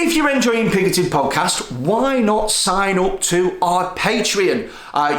If you're enjoying Pigoted Podcast, why not sign up to our Patreon?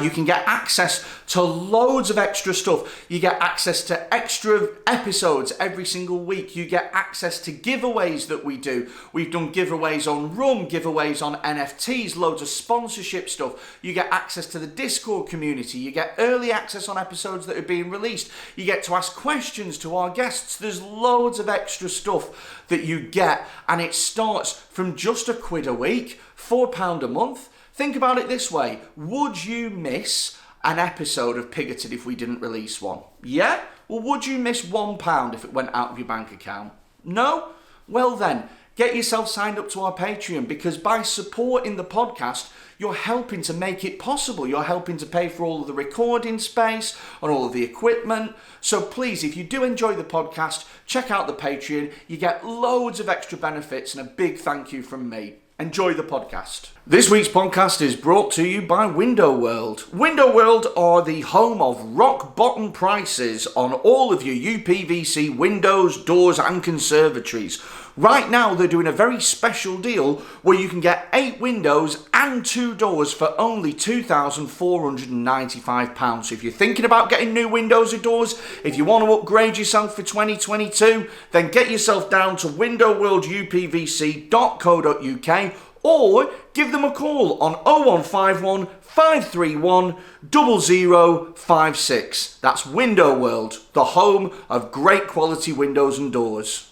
You can get access to loads of extra stuff. You get access to extra episodes every single week. You get access to giveaways that we do. We've done giveaways on rum, giveaways on NFTs, loads of sponsorship stuff. You get access to the Discord community. You get early access on episodes that are being released. You get to ask questions to our guests. There's loads of extra stuff that you get, and it starts from just £1 a week, £4 a month. Think about it this way. Would you miss an episode of Pigoted if we didn't release one? Yeah? Well, would you miss £1 if it went out of your bank account? No? Well then, get yourself signed up to our Patreon, because by supporting the podcast, you're helping to make it possible. You're helping to pay for all of the recording space and all of the equipment. So please, if you do enjoy the podcast, check out the Patreon. You get loads of extra benefits, and a big thank you from me. Enjoy the podcast. This week's podcast is brought to you by Window World. Window World are the home of rock bottom prices on all of your UPVC windows, doors and conservatories. Right now they're doing a very special deal where you can get 8 windows and 2 doors for only £2,495. So if you're thinking about getting new windows or doors, if you want to upgrade yourself for 2022, then get yourself down to windowworldupvc.co.uk or give them a call on 0151 531 0056. That's Window World, the home of great quality windows and doors.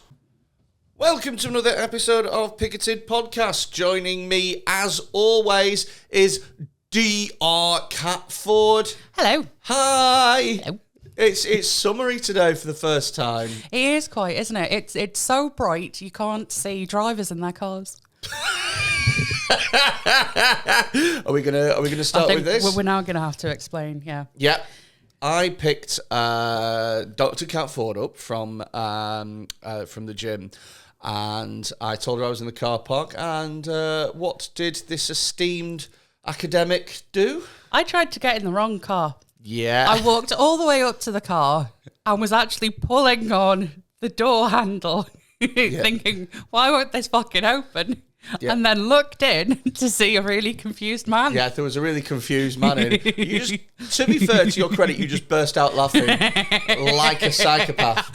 Welcome to another episode of Pigoted Podcast. Joining me, as always, is Dr. Catford. Hello. Hi. Hello. It's summery today for the first time. It is quite, isn't it? It's so bright you can't see drivers in their cars. Are we gonna start with this? We're now gonna have to explain. Yeah. Yeah. I picked Dr. Catford up from the gym, and I told her I was in the car park. And what did this esteemed academic do? I tried to get in the wrong car. Yeah. I walked all the way up to the car and was actually pulling on the door handle, thinking, why won't this fucking open? Yeah. And then looked in to see a really confused man. Yeah, there was a really confused man in. You just, to be fair, to your credit, you just burst out laughing like a psychopath.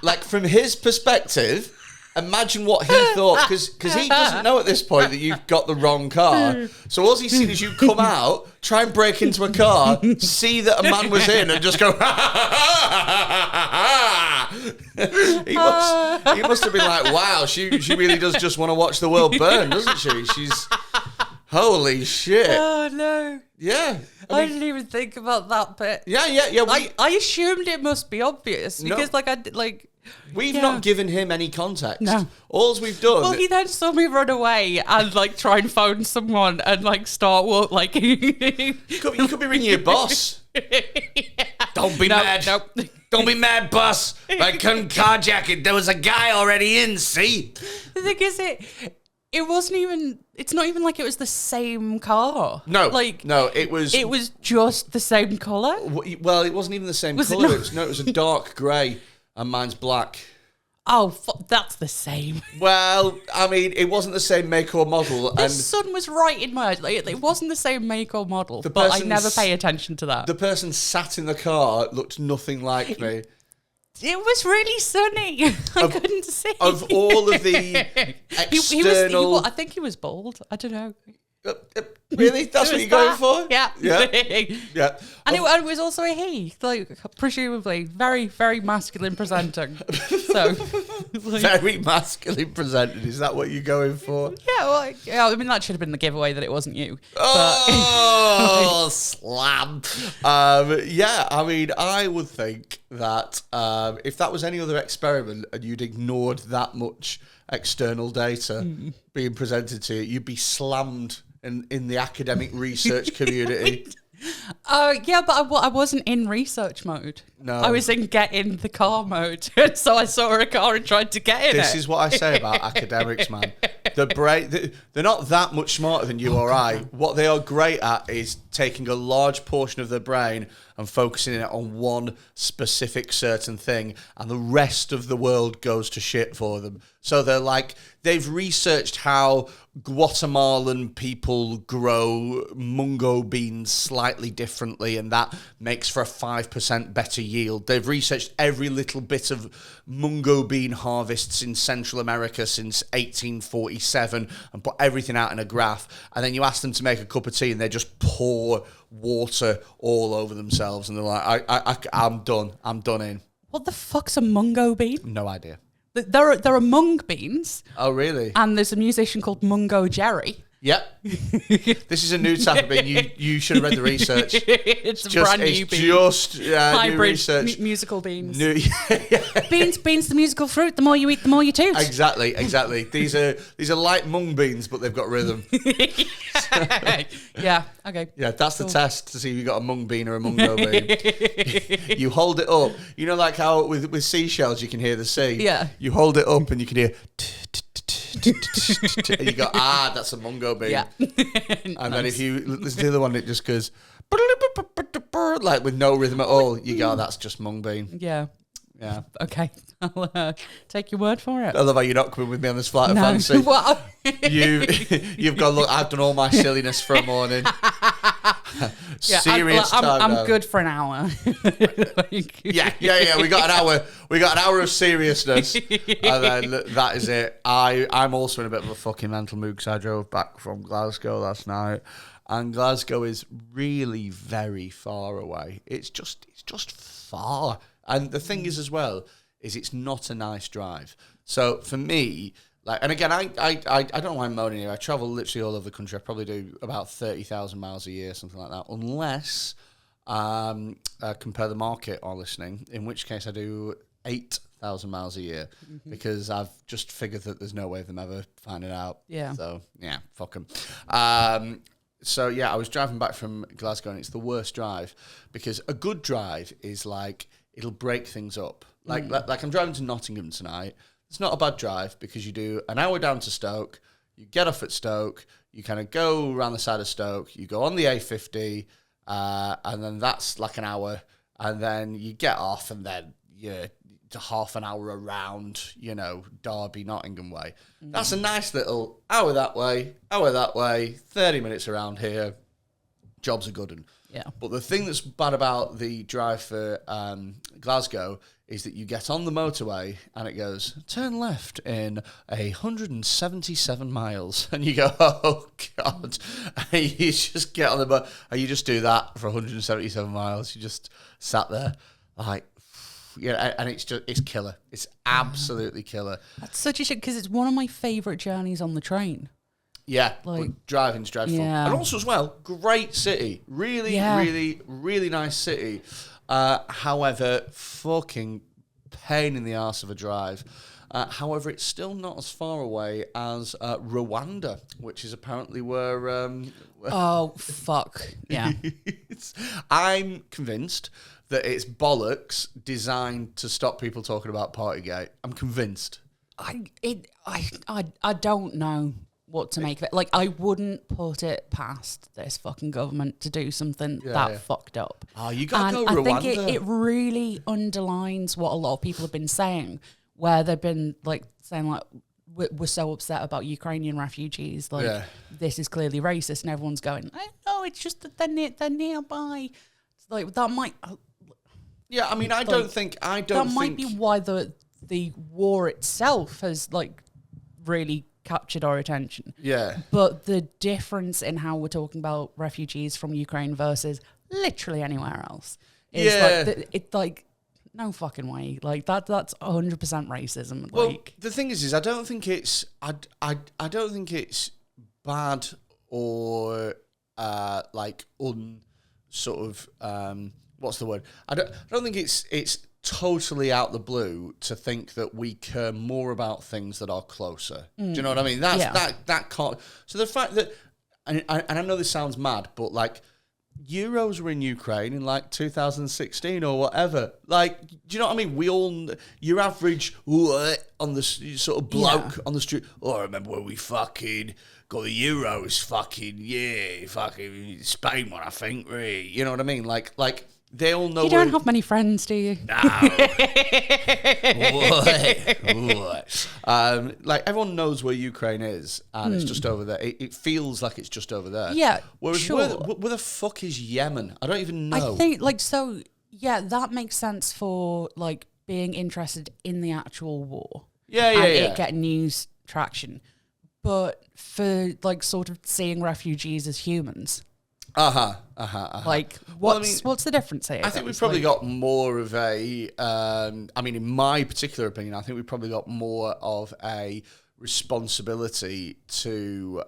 Like from his perspective, imagine what he thought, because he doesn't know at this point that you've got the wrong car. So all he's seen is you come out, try and break into a car, see that a man was in, and just go, he must have been like, wow, she really does just want to watch the world burn, doesn't she? She's, holy shit. Oh, no. Yeah. I didn't even think about that bit. Yeah. I assumed it must be obvious, because, we've not given him any context. No. All we've done... Well, he then saw me run away and, try and phone someone and, start walk, You could be ringing your boss. Don't be mad. No. Don't be mad, boss. I couldn't carjack it. There was a guy already in, see? The thing is, it wasn't even... It's not even like it was the same car. No. No, it was... It was just the same colour? Well, it wasn't even the same colour. It was a dark grey. And mine's black. Oh, that's the same. Well, I mean, it wasn't the same make or model. The sun was right in my eyes. It wasn't the same make or model, but I never pay attention to that. The person sat in the car looked nothing like me. It was really sunny. I couldn't see. Of all of the external... I think he was bald. I don't know. Really? That's what you're going for? Yeah. Yeah. And it was also a he, presumably very, very masculine presenting. So, very masculine presented. Is that what you're going for? Yeah. Well, I mean, that should have been the giveaway that it wasn't you. Oh, slam! Yeah. I mean, I would think that if that was any other experiment and you'd ignored that much external data being presented to you, you'd be slammed in the academic research community. Yeah, but I wasn't in research mode. No. I was in get in the car mode. So I saw a car and tried to get in it. This is what I say about academics, man. They're not that much smarter than you or I. What they are great at is taking a large portion of their brain and focusing it on one specific certain thing, and the rest of the world goes to shit for them. So they've researched how Guatemalan people grow mungo beans slightly differently, and that makes for a 5% better yield. They've researched every little bit of mungo bean harvests in Central America since 1847 and put everything out in a graph. And then you ask them to make a cup of tea and they just pour water all over themselves, and they're like, I'm done in. What the fuck's a mungo bean? No idea. There are mung beans. Oh, really? And there's a musician called Mungo Jerry. Yep. This is a new type of bean. You should have read the research. It's a brand new bean. Just hybrid new research. Musical beans. Yeah. Beans, the musical fruit. The more you eat, the more you toot. Exactly. These are like mung beans, but they've got rhythm. Yeah. Okay. Yeah, that's the test to see if you got a mung bean or a mungo bean. You hold it up. You know, like how with seashells you can hear the sea. Yeah. You hold it up and you can hear. And you go, that's a mungo bean. Yeah. And then if you listen to the other one, it just goes like with no rhythm at all. You go, that's just mung bean. Yeah. Yeah. Okay. I'll take your word for it. I love how you're not coming with me on this flight of fancy. Well, You've gone, look, I've done all my silliness for a morning. Serious time I'm now. good for an hour. Yeah. We got an hour of seriousness, and then that is it. I'm also in a bit of a fucking mental mood because I drove back from Glasgow last night, and Glasgow is really very far away. It's just far, and the thing is as well is it's not a nice drive. So for me. And again, I don't know why I'm moaning here. I travel literally all over the country. I probably do about 30,000 miles a year, something like that, unless Compare the Market are listening, in which case I do 8,000 miles a year because I've just figured that there's no way of them ever finding out. Yeah. So, yeah, fuck them. So, yeah, I was driving back from Glasgow, and it's the worst drive because a good drive is like, it'll break things up. Like I'm driving to Nottingham tonight. It's not a bad drive because you do an hour down to Stoke, you get off at Stoke, you kind of go around the side of Stoke, you go on the A50, and then that's like an hour, and then you get off, and then you're half an hour around, Derby, Nottingham way. That's a nice little hour that way, 30 minutes around here. Jobs are good. And yeah. But the thing that's bad about the drive for Glasgow is that you get on the motorway and it goes, turn left in 177 miles. And you go, oh, God. And you just get on the boat and you just do that for 177 miles. You just sat there like, and it's killer. It's absolutely killer. That's such a shit because it's one of my favourite journeys on the train. Yeah, driving's dreadful. Yeah. And also as well, great city. Really, really, really nice city. However, fucking pain in the arse of a drive. However, it's still not as far away as Rwanda, which is apparently where... oh, fuck. Yeah. I'm convinced that it's bollocks designed to stop people talking about Partygate. I'm convinced. I don't know what to make of it. Like, I wouldn't put it past this fucking government to do something fucked up. Oh, you got to go I Rwanda. think it really underlines what a lot of people have been saying, where they've been saying we're so upset about Ukrainian refugees. This is clearly racist, and everyone's going, no, it's just that they're nearby. It's like that might. Yeah, I mean, I don't think that might be why the war itself has really captured our attention. Yeah. But the difference in how we're talking about refugees from Ukraine versus literally anywhere else is it's no fucking way. That's 100% racism. Well, the thing is I don't think it's I don't think it's bad or what's the word? I don't think it's totally out the blue to think that we care more about things that are closer. Do you know what I mean? That can't. So the fact that, and I know this sounds mad, but Euros were in Ukraine in 2016 or whatever. Do you know what I mean? We all, your average on the sort of bloke on the street. Oh, I remember when we fucking got the Euros. Fucking Spain one, I think. Really, you know what I mean? they all know. You don't have many friends, do you? No. What? Like everyone knows where Ukraine is, and it's just over there. It feels like it's just over there. Yeah. Whereas sure. where the fuck is Yemen? I don't even know. I think that makes sense for like being interested in the actual war. Yeah. It getting news traction, but for like sort of seeing refugees as humans. Like, what's the difference here? I think we've probably got more of a, I mean, in my particular opinion, I think we've probably got more of a responsibility to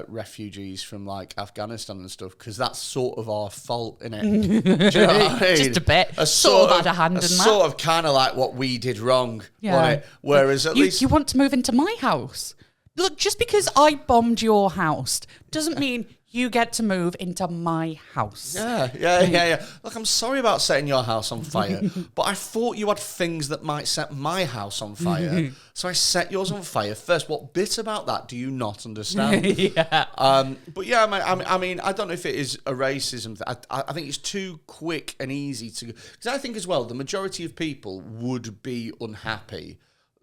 refugees from like Afghanistan and stuff, because that's sort of our fault, innit? Do you know what I mean? Just a bit. Sort of had a hand in that. Sort of kind of like what we did wrong, wasn't it? Whereas at least... You want to move into my house. Look, just because I bombed your house doesn't mean you get to move into my house. Yeah. Look, I'm sorry about setting your house on fire, but I thought you had things that might set my house on fire, so I set yours on fire first. What bit about that do you not understand? But yeah, I mean, I don't know if it is a racism thing. I think it's too quick and easy to... Because I think as well, the majority of people would be unhappy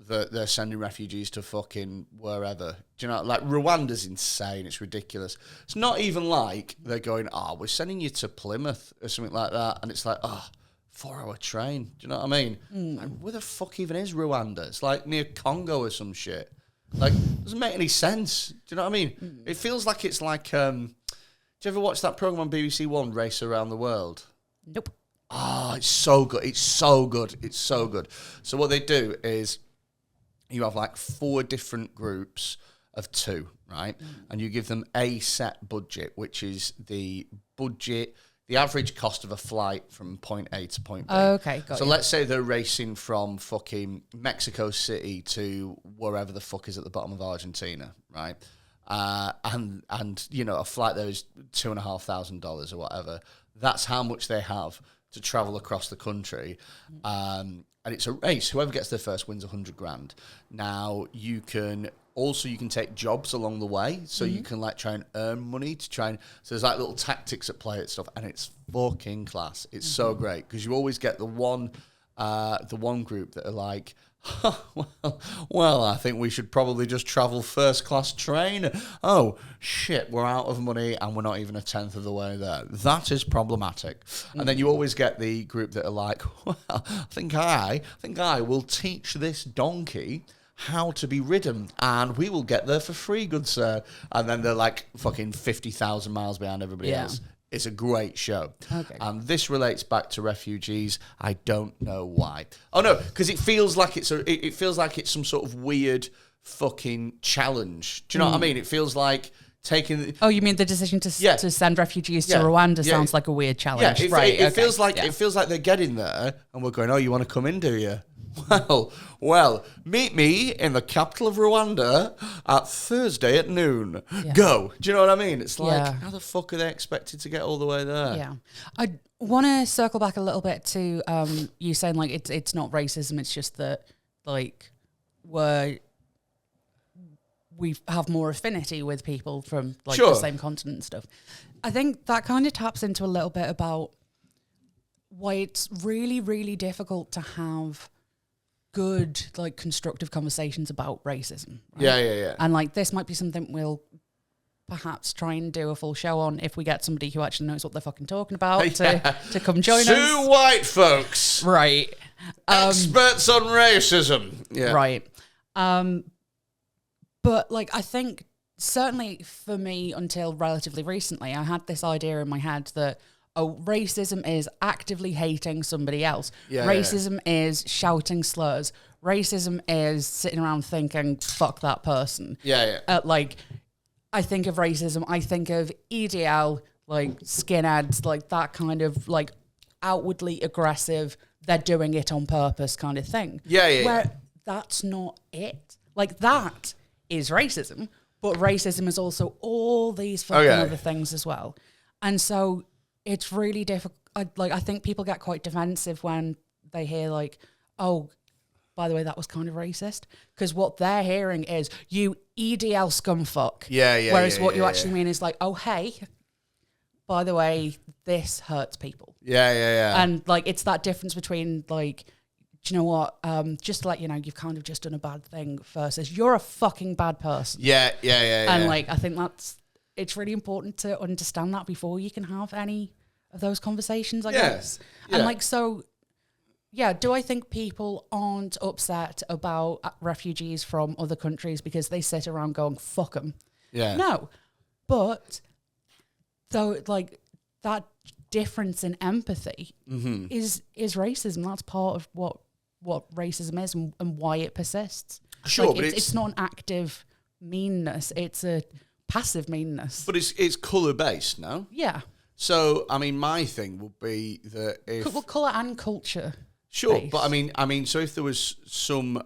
that they're sending refugees to fucking wherever. Do you know, like Rwanda's insane. It's ridiculous. It's not even like they're going, we're sending you to Plymouth or something like that. And it's like, 4-hour train. Do you know what I mean? Like, where the fuck even is Rwanda? It's like near Congo or some shit. Like, doesn't make any sense. Do you know what I mean? It feels like it's like, do you ever watch that program on BBC One, Race Around the World? Nope. It's so good. It's so good. It's so good. So what they do is, you have like 4 different groups of 2, right? And you give them a set budget, which is the budget, the average cost of a flight from point A to point B. Okay, got it. So let's say they're racing from fucking Mexico City to wherever the fuck is at the bottom of Argentina, right? And you know, a flight there is $2,500 or whatever. That's how much they have to travel across the country. And it's a race. Whoever gets there first wins $100,000. Now you can take jobs along the way, so you can like try and earn money to try and. So there's like little tactics at play and stuff, and it's fucking class. It's so great because you always get the one group that are like, well, I think we should probably just travel first class train. Oh shit, we're out of money and we're not even a 10th of the way there. That is problematic. And then you always get the group that are like, well, I think I will teach this donkey how to be ridden, and we will get there for free, good sir. And then they're like fucking 50,000 miles behind everybody else. It's a great show. Okay. And this relates back to refugees. I don't know why. Oh no, because it feels like it's some sort of weird fucking challenge. Do you know what I mean? It feels like taking. You mean the decision to send refugees to Rwanda sounds like a weird challenge? Yeah, it feels like they're getting there, and we're going, you want to come in, do you? Well, meet me in the capital of Rwanda at Thursday at noon. Yeah. Go. Do you know what I mean? It's like, how the fuck are they expected to get all the way there? Yeah. I want to circle back a little bit to you saying, like, it's not racism, it's just that, like, we have more affinity with people from, like, the same continent and stuff. I think that kind of taps into a little bit about why it's really, really difficult to have good, like, constructive conversations about racism. Right? Yeah. And, like, this might be something we'll perhaps try and do a full show on if we get somebody who actually knows what they're fucking talking about to come join us. 2 white folks. Right. Experts on racism. Yeah. Right. But, like, I think certainly for me until relatively recently, I had this idea in my head that, racism is actively hating somebody else. Racism is shouting slurs. Racism is sitting around thinking, fuck that person. Like, I think of racism, I think of EDL, like, skinheads, like, that kind of, like, outwardly aggressive, they're doing it on purpose kind of thing. Where that's not it. Like, that is racism, but racism is also all these fucking other things as well. And so it's really difficult. I think people get quite defensive when they hear, like, by the way, that was kind of racist. Because what they're hearing is, you EDL scumfuck. Whereas what you actually mean is like, hey, by the way, this hurts people. Yeah. And like, it's that difference between like, do you know what? Just to let you know, you've kind of just done a bad thing versus you're a fucking bad person. Yeah. And like, I think it's really important to understand that before you can have any of those conversations, I guess. And like, so, yeah, do I think people aren't upset about refugees from other countries because they sit around going, fuck them? Yeah. No. But, though, like, that difference in empathy is racism. That's part of what racism is and why it persists. Sure, like, but it's not an active meanness. It's a passive meanness. But it's colour-based, no? Yeah. So, I mean, my thing would be that if... Well, colour and culture. Sure, based. but I mean, so if there was some,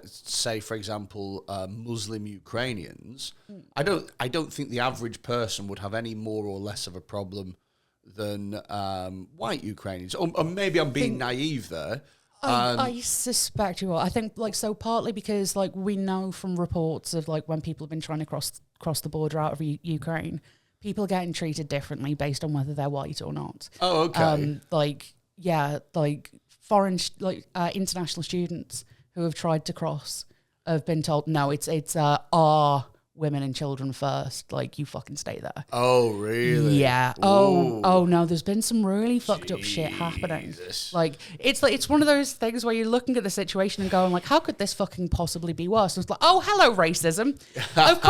say, for example, Muslim Ukrainians, I don't think the average person would have any more or less of a problem than white Ukrainians. Or maybe I'm being naive there. I suspect you are. I think, like, so partly because, like, we know from reports of, like, when people have been trying to cross the border out of Ukraine, people are getting treated differently based on whether they're white or not. Oh, okay. Foreign, international students who have tried to cross have been told, no, it's our women and children first. Like, you fucking stay there. Oh, really? Yeah. Oh no, there's been some really fucked up shit happening. Like, it's one of those things where you're looking at the situation and going, like, how could this fucking possibly be worse? And it's like, oh, hello, racism. Of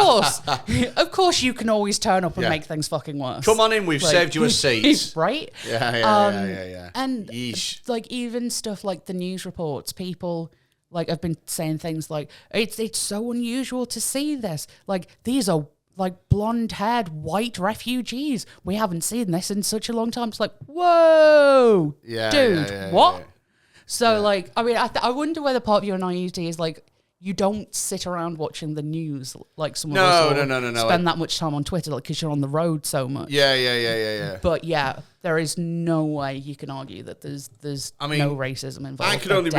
course you can always turn up and make things fucking worse. Come on in, we've saved you a seat. Right? Yeah. And Yeesh. like, even stuff like the news reports, people like have been saying things like, it's so unusual to see this. Like, these are like blonde-haired white refugees. We haven't seen this in such a long time. It's like, whoa, dude, what? Yeah. So like, I mean, I wonder whether part of your naivety is like, you don't sit around watching the news like some of us. No. Spend that much time on Twitter, like, because you're on the road so much. Yeah. But yeah, there is no way you can argue that there's no racism involved. I can only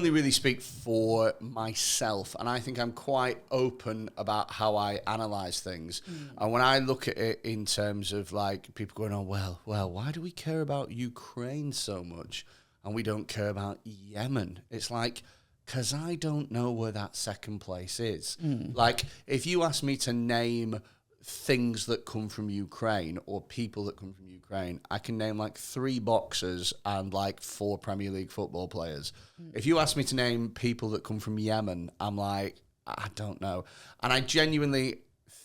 really speak for myself, and I think I'm quite open about how I analyse things. And when I look at it in terms of like people going, oh well, why do we care about Ukraine so much and we don't care about Yemen? It's like, because I don't know where that second place is. Like, if you ask me to name things that come from Ukraine or people that come from Ukraine, I can name like 3 boxers and like 4 Premier League football players. If you ask me to name people that come from Yemen, I'm like, I don't know. And I genuinely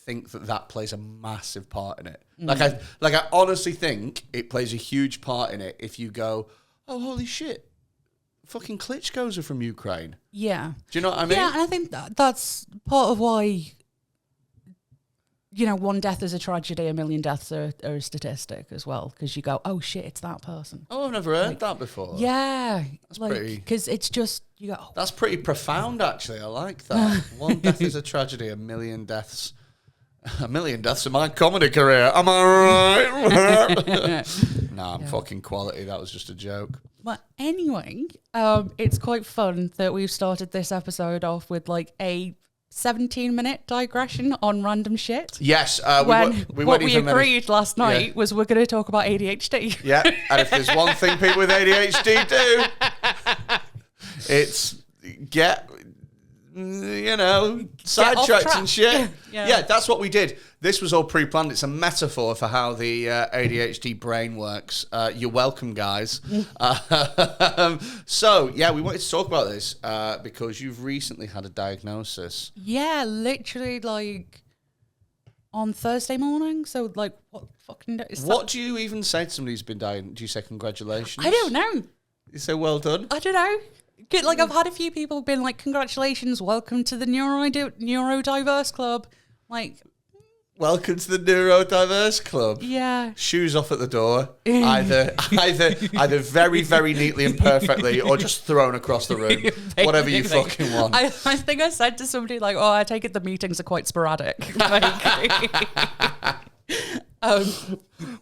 think that plays a massive part in it. Like I honestly think it plays a huge part in it if you go, oh, holy shit, fucking Klitschko's are from Ukraine. Yeah. Do you know what I mean? Yeah, and I think that's part of why, you know, 1 death is a tragedy, 1 million deaths are a statistic as well. Because you go, oh shit, it's that person. Oh, I've never heard that before. Yeah. That's pretty... Because it's just, you go... Oh. That's pretty profound, actually. I like that. 1 death is a tragedy, 1 million deaths... 1 million deaths in my comedy career. Am I right? Nah, I'm fucking quality. That was just a joke. But anyway, it's quite fun that we've started this episode off with like a 17-minute digression on random shit. Yes. We agreed last night was we're going to talk about ADHD. Yeah, and if there's one thing people with ADHD do, it's get... sidetracks and shit. Yeah, that's what we did. This was all pre-planned. It's a metaphor for how the ADHD brain works. You're welcome, guys. So, yeah, we wanted to talk about this because you've recently had a diagnosis. Yeah, literally, like, on Thursday morning. So, like, what fucking day is that? What do you even say to somebody who's been diagnosed? Do you say congratulations? I don't know. You say well done? I don't know. Like, I've had a few people who've been like, congratulations, welcome to the Neurodiverse Club. Like, welcome to the Neurodiverse Club. Yeah. Shoes off at the door, either very, very neatly and perfectly, or just thrown across the room. Whatever you fucking want. I think I said to somebody, like, oh, I take it the meetings are quite sporadic. Like,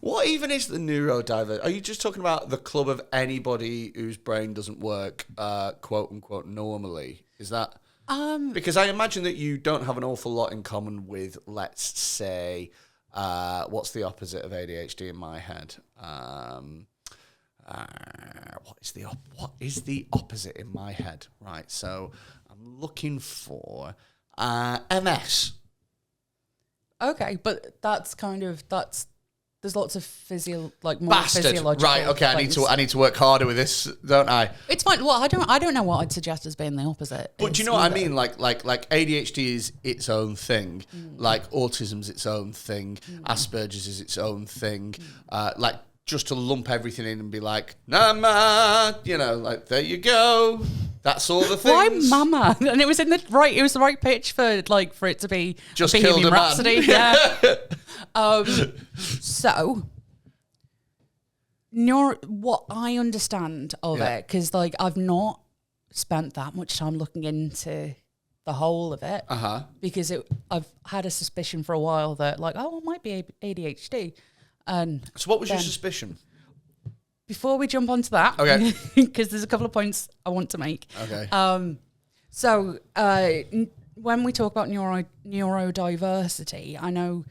what even is the neurodiverse? Are you just talking about the club of anybody whose brain doesn't work, quote unquote, normally? Is that because I imagine that you don't have an awful lot in common with, let's say, What's the opposite of ADHD in my head? What is the opposite in my head? Right, so I'm looking for MS. Okay, but that's there's lots of more Bastard. physiological. Right, okay, things. I need to work harder with this, don't I? It's fine. Well, I don't know what I'd suggest as being the opposite. But do you know what I mean? Like ADHD is its own thing. Like autism's its own thing. Asperger's is its own thing. Like just to lump everything in and be like, Mama, like there you go. That's all the things. Why Mama? And it was the right pitch for it to be just Bohemian killed a Rhapsody. man. Yeah. So what I understand of it, because I've not spent that much time looking into the whole of it, because I've had a suspicion for a while that it might be ADHD. And so what was your suspicion? Before we jump onto that, okay, because there's a couple of points I want to make. Okay. When we talk about neurodiversity, I know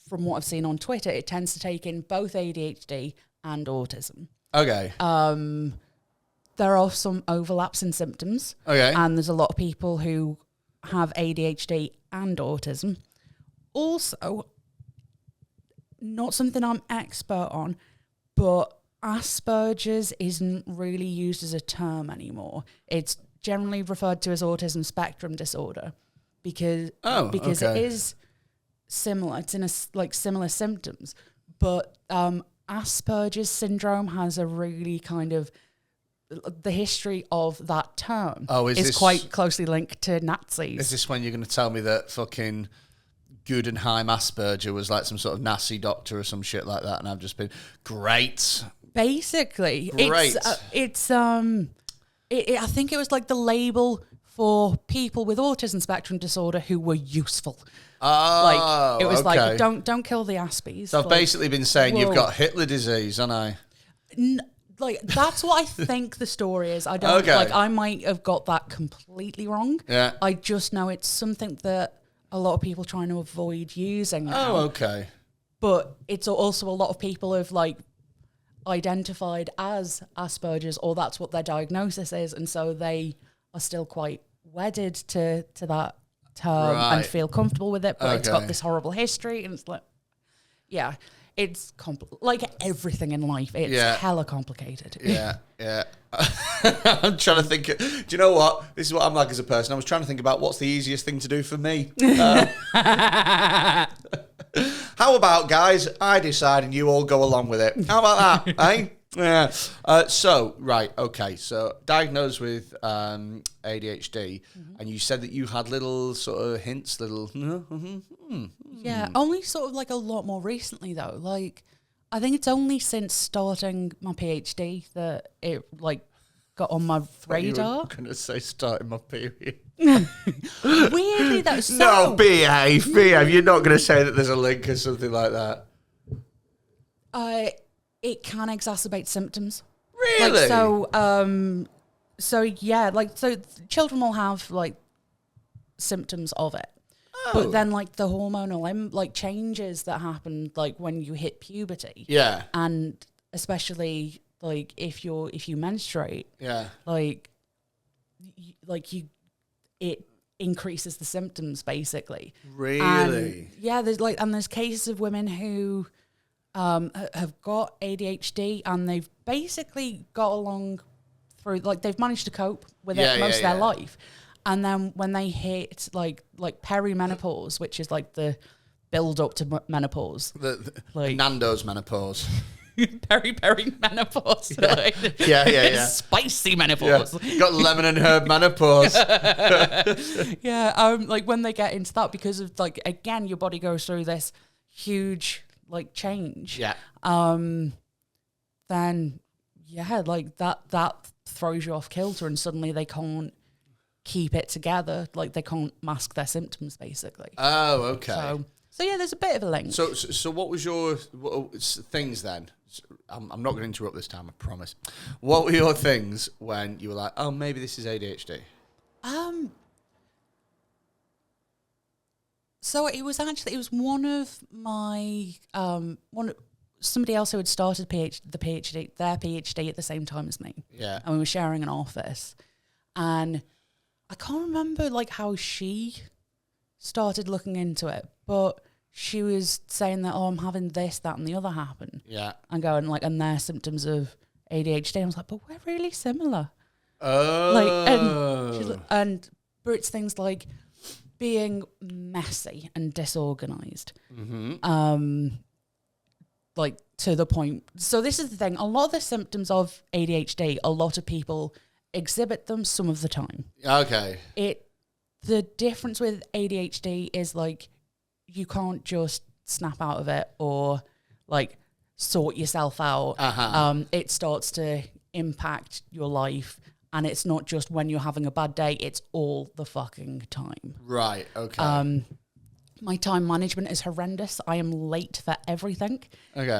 from what I've seen on Twitter, it tends to take in both ADHD and autism. Okay. There are some overlaps in symptoms. Okay. And there's a lot of people who have ADHD and autism. Also, not something I'm expert on, but Asperger's isn't really used as a term anymore. It's generally referred to as autism spectrum disorder because it is similar. It's in similar symptoms, but Asperger's syndrome has a really kind of the history of that term is quite closely linked to Nazis. Is this when you're going to tell me that fucking Guggenheim Asperger was like some sort of Nazi doctor or some shit like that, and I've just been great. Basically, great. I think it was like the label for people with autism spectrum disorder who were useful. Oh, it was okay. Don't kill the Aspies. So I've basically been saying you've got Hitler disease, haven't I? That's what I think the story is. I don't I might have got that completely wrong. Yeah. I just know it's something that a lot of people trying to avoid using now. Oh, okay. But it's also a lot of people have identified as Asperger's, or that's what their diagnosis is, and so they are still quite wedded to that term and feel comfortable with it, but it's got this horrible history, and it's it's like everything in life, it's hella complicated. Yeah. I'm trying to think. Do you know what? This is what I'm like as a person. I was trying to think about what's the easiest thing to do for me. How about, guys, I decide and you all go along with it. How about that, eh? Yeah. So diagnosed with ADHD, and you said that you had little sort of hints, Yeah, only sort of a lot more recently, though. I think it's only since starting my PhD that it, got on my radar. You were going to say starting my period. Weirdly, though. So, no, behave. You're not going to say that there's a link or something like that. It can exacerbate symptoms. Really? So children will have symptoms of it. Oh. But then the hormonal changes that happen when you hit puberty. Yeah. And especially if you menstruate. Yeah. It increases the symptoms basically. Really? And, there's cases of women who have got ADHD and they've basically got along through they've managed to cope with it most of their life, and then when they hit perimenopause, which is the build up to menopause, the Nando's menopause. Menopause. Spicy menopause. Yeah. Got lemon and herb menopause. When they get into that, because of again, your body goes through this huge change. Yeah. Then that throws you off kilter, and suddenly they can't keep it together. They can't mask their symptoms basically. Oh, okay. So yeah, there's a bit of a link. So what was your things then? I'm not going to interrupt this time, I promise. What were your things when you were like, oh, maybe this is ADHD? So it was one of my somebody else who had started their PhD at the same time as me. Yeah. And we were sharing an office. And I can't remember like how she started looking into it, but she was saying that, I'm having this, that, and the other happen. Yeah. And going like, and they're symptoms of ADHD. I was like, but we're really similar. Oh. But it's things like being messy and disorganized. Like to the point. So this is the thing. A lot of the symptoms of ADHD, a lot of people exhibit them some of the time. Okay. The difference with ADHD is like you can't just snap out of it or like sort yourself out. It starts to impact your life, and it's not just when you're having a bad day, it's all the fucking time. Right, okay. My time management is horrendous. I am late for everything. Okay.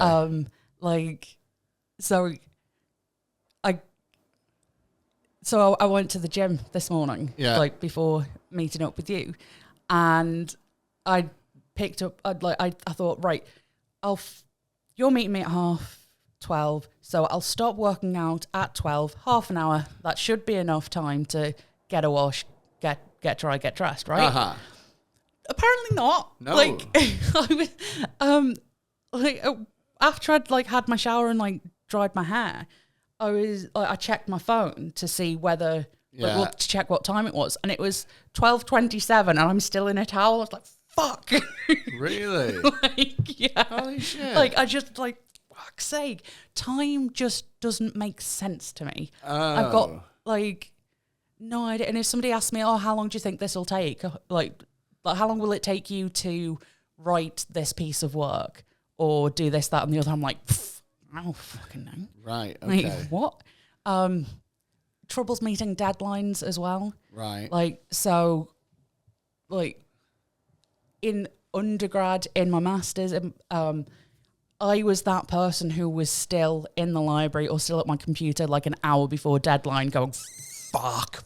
So I went to the gym this morning, like before meeting up with you, and I picked up. I thought, right, you're meeting me at 12:30, so I'll stop working out at 12, half an hour. That should be enough time to get a wash, get dry, get dressed, right? Apparently not. No. Like I was, after I'd had my shower and dried my hair, I checked my phone to see whether to check what time it was, and it was 12:27, and I'm still in a towel. I was like, fuck. Really? Yeah. Holy shit. I just fuck's sake, time just doesn't make sense to me. I've got no idea. And if somebody asks me, how long do you think this will take? Like how long will it take you to write this piece of work or do this, that, and the other? I'm like, I don't fucking know. Right, okay. What? Troubles meeting deadlines as well. Right. In undergrad, in my master's, I was that person who was still in the library or still at my computer an hour before deadline going, fuck.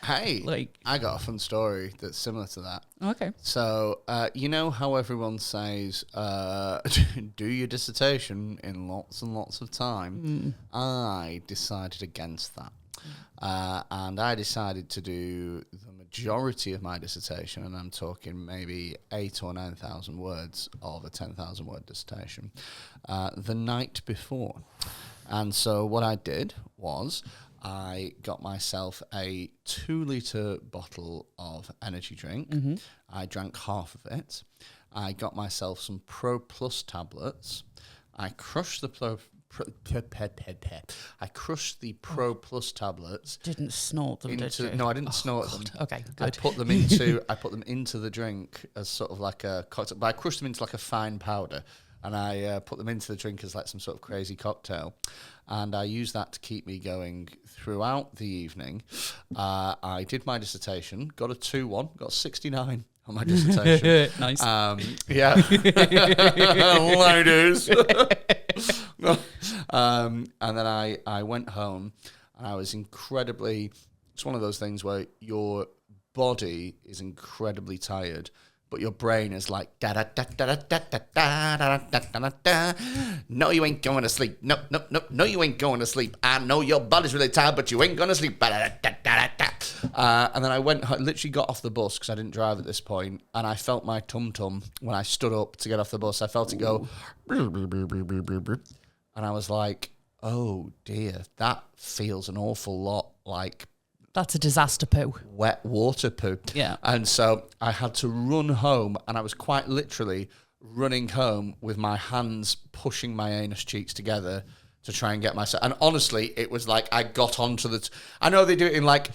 Hey, I got a fun story that's similar to that. Okay. So, you know how everyone says, do your dissertation in lots and lots of time? I decided against that. And I decided to do the majority of my dissertation, and I'm talking maybe 8,000 or 9,000 words of a 10,000 word dissertation, the night before. And so what I did was I got myself a 2-litre bottle of energy drink. I drank half of it. I got myself some Pro Plus tablets. I crushed the Pro Plus tablets. Didn't snort them, did you? No, I didn't snort them. Okay, good. I put them into the drink as sort of like a cocktail, but I crushed them into like a fine powder, and I put them into the drink as like some sort of crazy cocktail. And I used that to keep me going throughout the evening. I did my dissertation, got a 2-1, got 69 on my dissertation. Nice. Yeah. Ladies. And then I went home, and I was it's one of those things where your body is incredibly tired, but your brain is like, da da da da da da da da da da da. No, you ain't going to sleep. No, you ain't going to sleep. I know your body's really tired, but you ain't going to sleep. And then I literally got off the bus because I didn't drive at this point, and I felt my tum-tum when I stood up to get off the bus. I felt it go, and I was like, oh dear, that feels an awful lot like That's a disaster poo. Wet water poo. Yeah. And so I had to run home, and I was quite literally running home with my hands pushing my anus cheeks together to try and get myself. And honestly, it was like I got onto I know they do it in like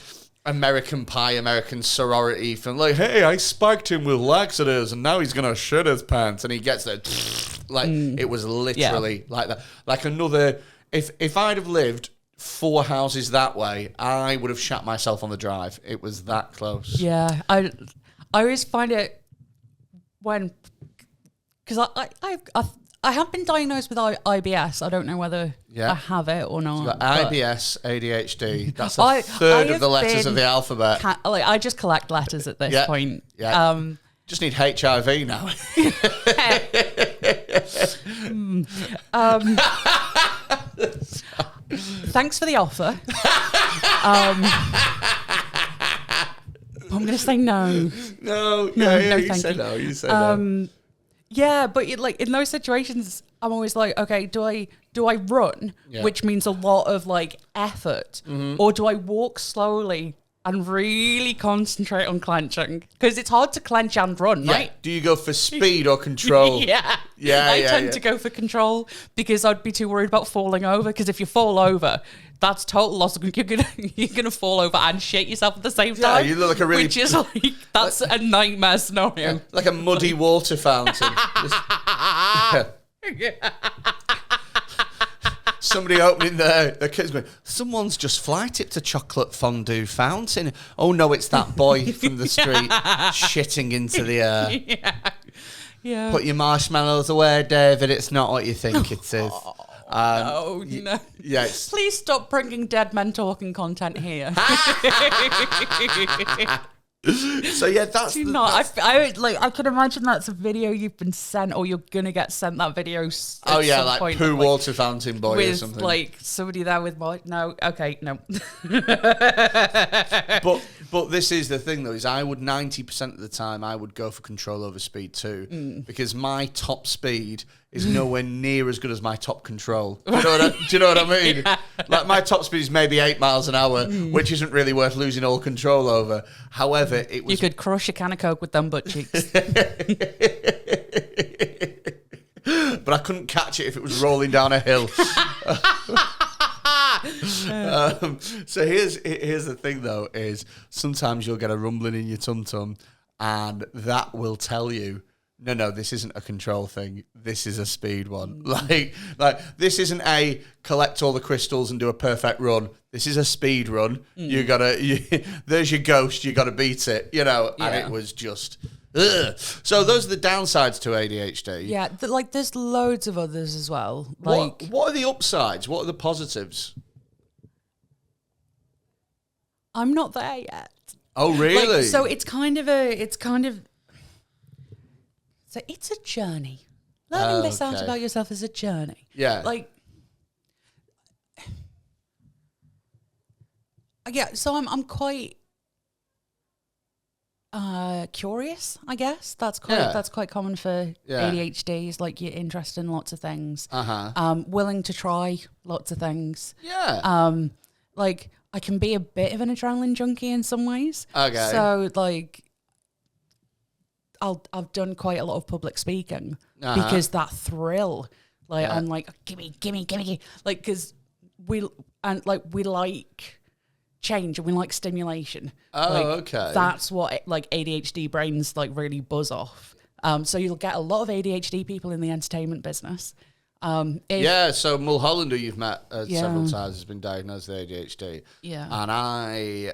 American Pie, American sorority film. Like, hey, I spiked him with laxatives, and now he's going to shit his pants. And he gets there. It was literally like that. Like another, if I'd have lived 4 houses that way, I would have shat myself on the drive. It was that close. Yeah, I always find it because I have been diagnosed with IBS. I don't know whether I have it or not. You've got IBS, ADHD. That's a third of the letters of the alphabet. I just collect letters at this point. Yeah. Just need HIV now. Thanks for the offer. I'm going to say no. No, you thank said you. No. You said no. Yeah, but like in those situations, I'm always like, okay, do I run, which means a lot of like effort, or do I walk slowly and really concentrate on clenching? Because it's hard to clench and run, right? Do you go for speed or control? I tend to go for control because I'd be too worried about falling over. Because if you fall over, that's total loss. You're gonna fall over and shit yourself at the same time. You look like a really... Which is like, that's a nightmare scenario. Like a muddy water fountain. Somebody opening their kids going, someone's just fly tipped a chocolate fondue fountain. Oh no, it's that boy from the street shitting into the air. Yeah. Put your marshmallows away, David. It's not what you think it is. No. Yes. Please stop bringing dead men talking content here. So yeah, that's I can imagine that's a video you've been sent, or you're gonna get sent that video. At some point, poo water fountain boy with, or something. Like somebody there with no. But this is the thing though, is I would 90% of the time I would go for control over speed too, because my top speed is nowhere near as good as my top control. Do you know what I mean? Yeah. Like my top speed is maybe 8 miles an hour, which isn't really worth losing all control over. However, it was... You could crush a can of Coke with them butt cheeks. But I couldn't catch it if it was rolling down a hill. So here's the thing though, is sometimes you'll get a rumbling in your tum-tum and that will tell you, no, this isn't a control thing. This is a speed one. Like this isn't a collect all the crystals and do a perfect run. This is a speed run. There's your ghost. You gotta beat it. And it was just. Ugh. So those are the downsides to ADHD. Yeah, there's loads of others as well. What are the upsides? What are the positives? I'm not there yet. Oh, really? So it's a journey. Learning this out about yourself is a journey. Yeah. So I'm quite curious, I guess. That's quite common for ADHD, is like you're interested in lots of things. Willing to try lots of things. Yeah. I can be a bit of an adrenaline junkie in some ways. Okay. So I've done quite a lot of public speaking because that thrill, I'm like, gimme, because we like change and we like stimulation. Okay. That's what ADHD brains really buzz off. So you'll get a lot of ADHD people in the entertainment business. So Mulholland, who you've met several times, has been diagnosed with ADHD. Yeah. And I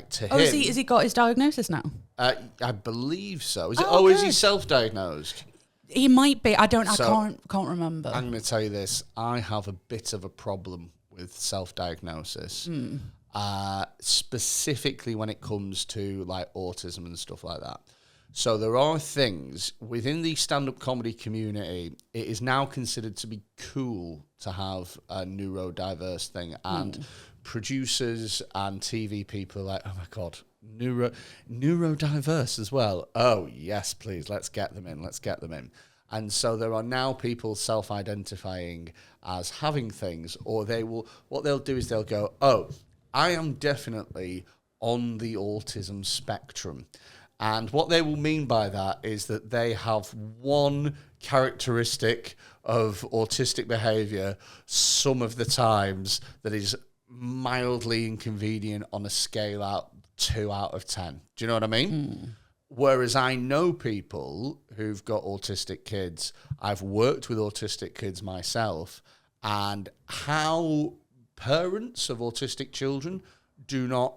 to him. Oh, has he got his diagnosis now? I believe so. Is he self-diagnosed? He might be. I can't remember. I'm going to tell you this. I have a bit of a problem with self-diagnosis, specifically when it comes to autism and stuff like that. So there are things within the stand-up comedy community, it is now considered to be cool to have a neurodiverse thing, and producers and TV people are like, oh my God, neurodiverse as well. Oh yes, please, let's get them in. And so there are now people self-identifying as having things, or what they'll do is they'll go, oh, I am definitely on the autism spectrum. And what they will mean by that is that they have one characteristic of autistic behavior some of the times that is mildly inconvenient on a scale out 2 out of 10. Do you know what I mean? Whereas I know people who've got autistic kids, I've worked with autistic kids myself, and how parents of autistic children do not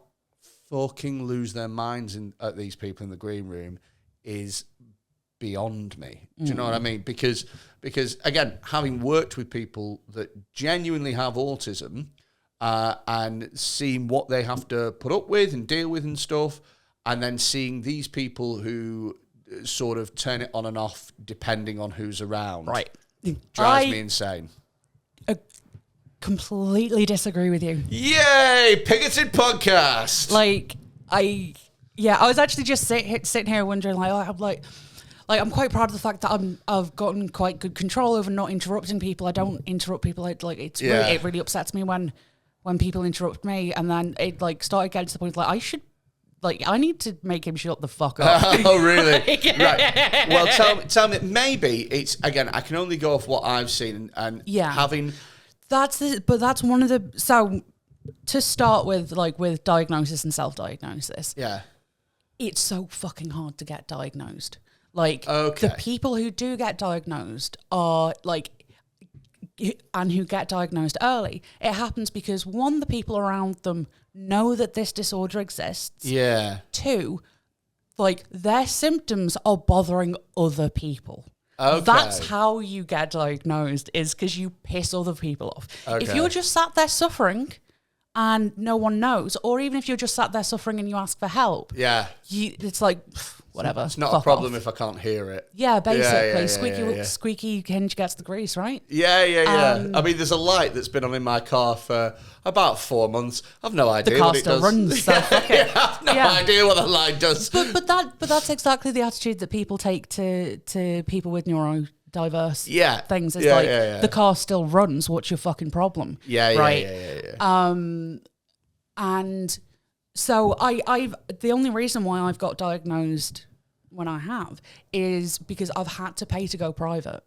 fucking lose their minds at these people in the green room is beyond me. Do you know what I mean? Because again, having worked with people that genuinely have autism and seeing what they have to put up with and deal with and stuff, and then seeing these people who sort of turn it on and off depending on who's around, Right. drives me insane. Completely disagree with you. Yay! Bigoted podcast! I was actually just sitting here wondering, I'm quite proud of the fact that I've gotten quite good control over not interrupting people. I don't interrupt people. It really upsets me when people interrupt me, and then it started getting to the point I need to make him shut the fuck up. Oh, really? Right. Well, tell me. Maybe it's, again, I can only go off what I've seen and having. That's one of the. So to start with, with diagnosis and self-diagnosis. Yeah. It's so fucking hard to get diagnosed. The people who do get diagnosed are and who get diagnosed early, it happens because, one, the people around them know that this disorder exists. Yeah. Two, their symptoms are bothering other people. Okay. That's how you get diagnosed, is because you piss other people off. Okay. If you're just sat there suffering and no one knows, or even if you're just sat there suffering and you ask for help, it's whatever. It's not a problem if I can't hear it. Yeah, basically. Squeaky hinge gets the grease, right? Yeah. I mean, there's a light that's been on in my car for about 4 months. I've no idea what it does. The car still runs, so fuck it. I've no idea what the light does. But that's exactly the attitude that people take to people with neurodiverse things. It's the car still runs. What's your fucking problem? Yeah. And so I've the only reason why I've got diagnosed when I have is because I've had to pay to go private.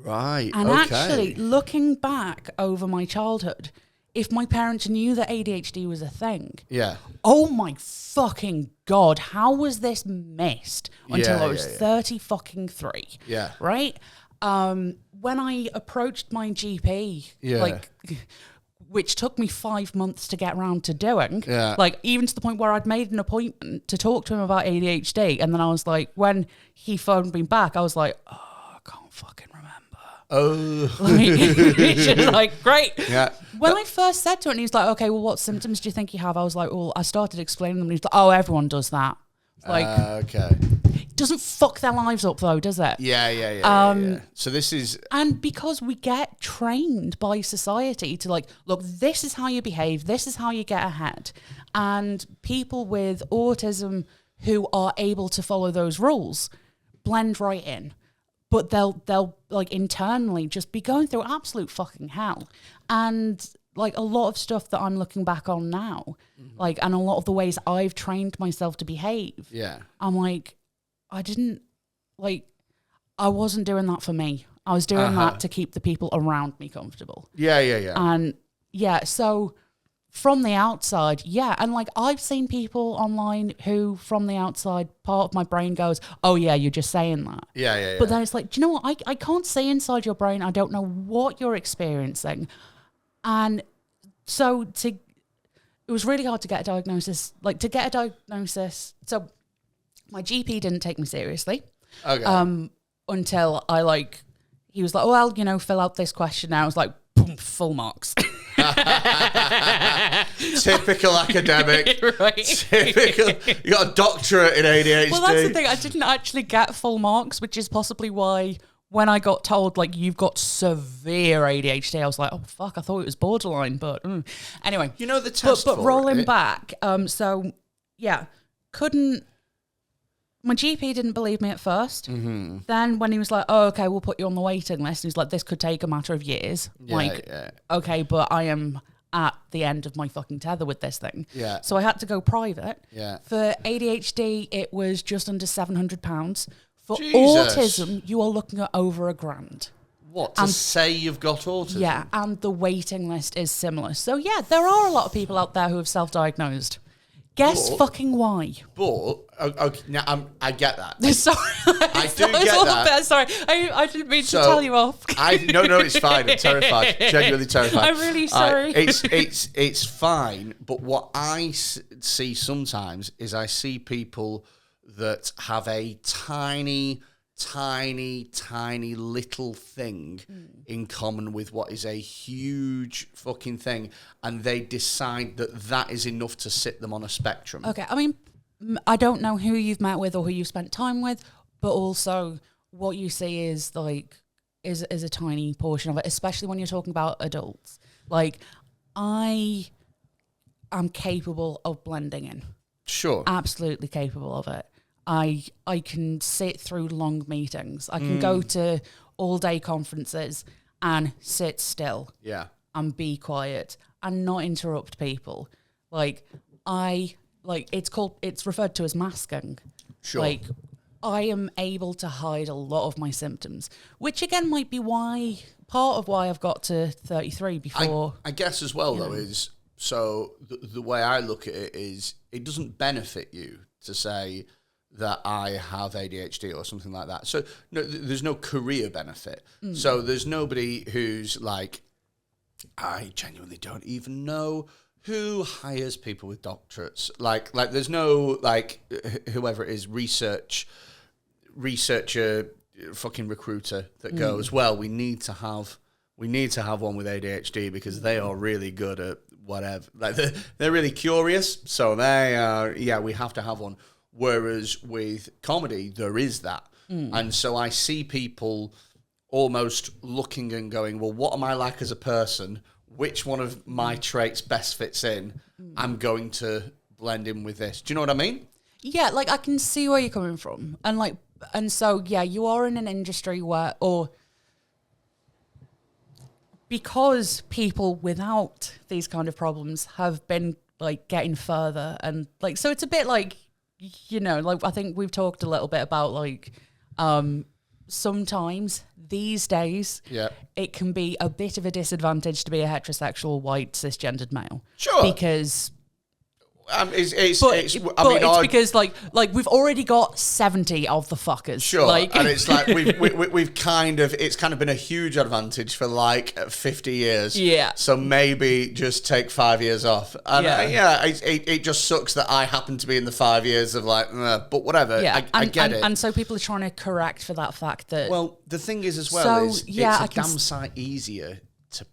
Actually, looking back over my childhood, if my parents knew that ADHD was a thing, oh my fucking God, how was this missed until I was 33? Yeah. Right? When I approached my GP, which took me 5 months to get around to doing, even to the point where I'd made an appointment to talk to him about ADHD, and then I was like, when he phoned me back, I was like, oh, I can't fucking remember. Oh. It's just great. Yeah. When I first said to him, he was like, okay, well, what symptoms do you think you have? I was like, well, I started explaining them, and he's like, oh, everyone does that. Okay. It doesn't fuck their lives up, though, does it? Yeah. So this is... And because we get trained by society to look, this is how you behave, this is how you get ahead. And people with autism who are able to follow those rules blend right in. But they'll internally just be going through absolute fucking hell. And a lot of stuff that I'm looking back on now, and a lot of the ways I've trained myself to behave. Yeah. I'm I wasn't doing that for me. I was doing that to keep the people around me comfortable. Yeah. And so from the outside, and I've seen people online who, from the outside, part of my brain goes, oh yeah, you're just saying that. Yeah. But then it's do you know what? I can't see inside your brain. I don't know what you're experiencing. And so it was really hard to get a diagnosis. So my GP didn't take me seriously. Okay. Until he was like, well, fill out this questionnaire. I was like, boom, full marks. Typical academic. Right. Typical. You got a doctorate in ADHD. Well, that's the thing. I didn't actually get full marks, which is possibly why when I got told, you've got severe ADHD, I was like, oh, fuck, I thought it was borderline. But anyway. You know the test But rolling back, couldn't... My GP didn't believe me at first. Mm-hmm. Then when he was like, oh, okay, we'll put you on the waiting list, he was like, this could take a matter of years. Okay, but I am at the end of my fucking tether with this thing. Yeah. So I had to go private. Yeah. For ADHD, it was just under £700. For autism, you are looking at over £1,000. What, to say you've got autism? Yeah, and the waiting list is similar. So yeah, there are a lot of people out there who have self-diagnosed. Guess fucking why. But, okay, now I get that. Sorry. I do get that. Sorry, I didn't mean to tell you off. No, it's fine. I'm terrified. Genuinely terrified. I'm really sorry. It's fine, but what I see sometimes is I see people that have a tiny little thing in common with what is a huge fucking thing, and they decide that that is enough to sit them on a spectrum. Okay, I mean, I don't know who you've met with or who you've spent time with, but also what you see is like is a tiny portion of it, especially when you're talking about adults. Like, I am capable of blending in. Sure. Absolutely capable of it. I can sit through long meetings. I can go to all-day conferences and sit still. Yeah. And be quiet and not interrupt people. It's referred to as masking. Sure. Like, I am able to hide a lot of my symptoms, which again might be part of why I've got to 33 before. I guess as well, though, is so the way I look at it is it doesn't benefit you to say that I have ADHD or something like that. So no, there's no career benefit. So there's nobody who's like, I genuinely don't even know who hires people with doctorates. Like there's no, like, whoever it is, researcher, fucking recruiter that goes, well, we need to have one with ADHD because they are really good at whatever. Like they're really curious, so they are, we have to have one. Whereas with comedy, there is that. And so I see people almost looking and going, well, what am I like as a person? Which one of my traits best fits in? I'm going to blend in with this. Do you know what I mean? Yeah, like, I can see where you're coming from. And so, you are in an industry where, or because people without these kind of problems have been, like, getting further, and, like, so it's a bit like, like, I think we've talked a little bit about, like, sometimes these days, it can be a bit of a disadvantage to be a heterosexual, white, cisgendered male. Sure. Because... it's because like we've already got 70 of the fuckers. Sure, like, and it's like we've kind of been a huge advantage for like 50 years. Yeah. So maybe just take 5 years off. And it just sucks that I happen to be in the 5 years of like, but whatever. Yeah, I get it. And so people are trying to correct for that fact that. Well, the thing is as well it's a damn sight easier to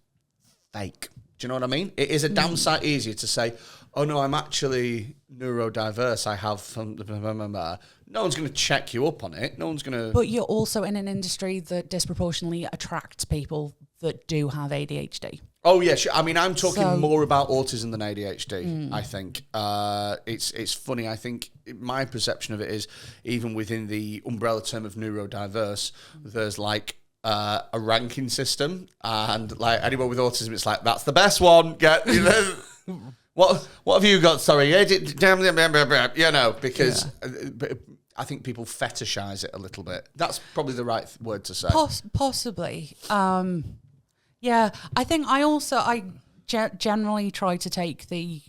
fake. Do you know what I mean? It is a damn sight easier to say, oh no, I'm actually neurodiverse. I have some... No one's going to check you up on it. No one's going to... But you're also in an industry that disproportionately attracts people that do have ADHD. Oh yeah, sure. I mean, I'm talking more about autism than ADHD, I think. It's funny. I think my perception of it is, even within the umbrella term of neurodiverse, there's like... a ranking system, and like anyone with autism, it's like, that's the best one. Get what have you got? Sorry, because I think people fetishize it a little bit. That's probably the right word to say. Possibly. I think I generally try to take the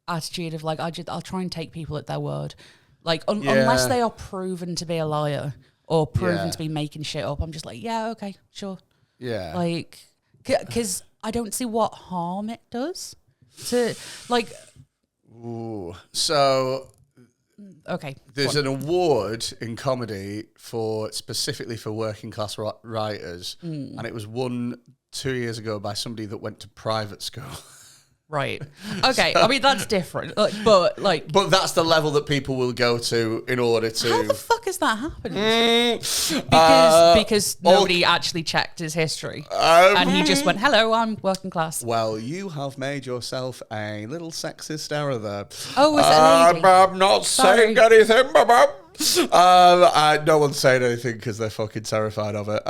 attitude of like I'll try and take people at their word, like unless they are proven to be a liar. Or proven to be making shit up. I'm just like, yeah, okay, sure. Yeah. Like, because I don't see what harm it does to, like... Ooh. So... Okay. There's an award in comedy specifically for working class writers. And it was won 2 years ago by somebody that went to private school. Right. Okay. I mean, that's different. But that's the level that people will go to in order to... How the fuck is that happening? Because nobody actually checked his history. And he just went, hello, I'm working class. Well, you have made yourself a little sexist error there. Oh, was it a lady? I'm not saying anything, no one's saying anything because they're fucking terrified of it.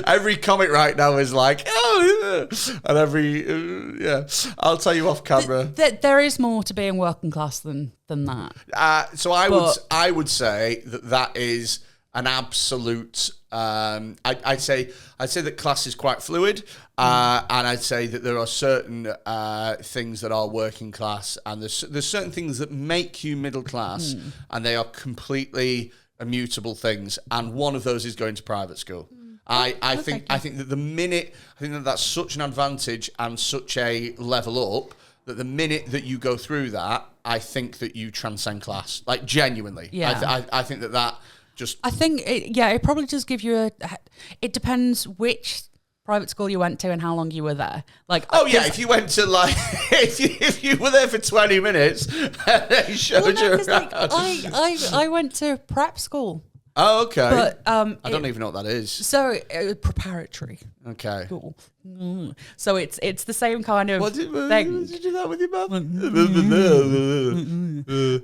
Every comic right now is like, oh, yeah. And I'll tell you off camera. There is more to being working class than that. So I would say that is an absolute. I'd say that class is quite fluid, and I'd say that there are certain things that are working class, and there's certain things that make you middle class, and they are completely immutable things. And one of those is going to private school. I think that that's such an advantage and such a level up that the minute that you go through that, I think that you transcend class. Like, genuinely. Yeah. I think that just... I think, it probably does give you it depends which private school you went to and how long you were there. Like, if you went to, like, if you were there for 20 minutes and they showed you around. Like, I went to prep school. Oh, okay. But I don't even know what that is. So preparatory. Okay. Cool. So it's the same kind of thing. Did you do that with your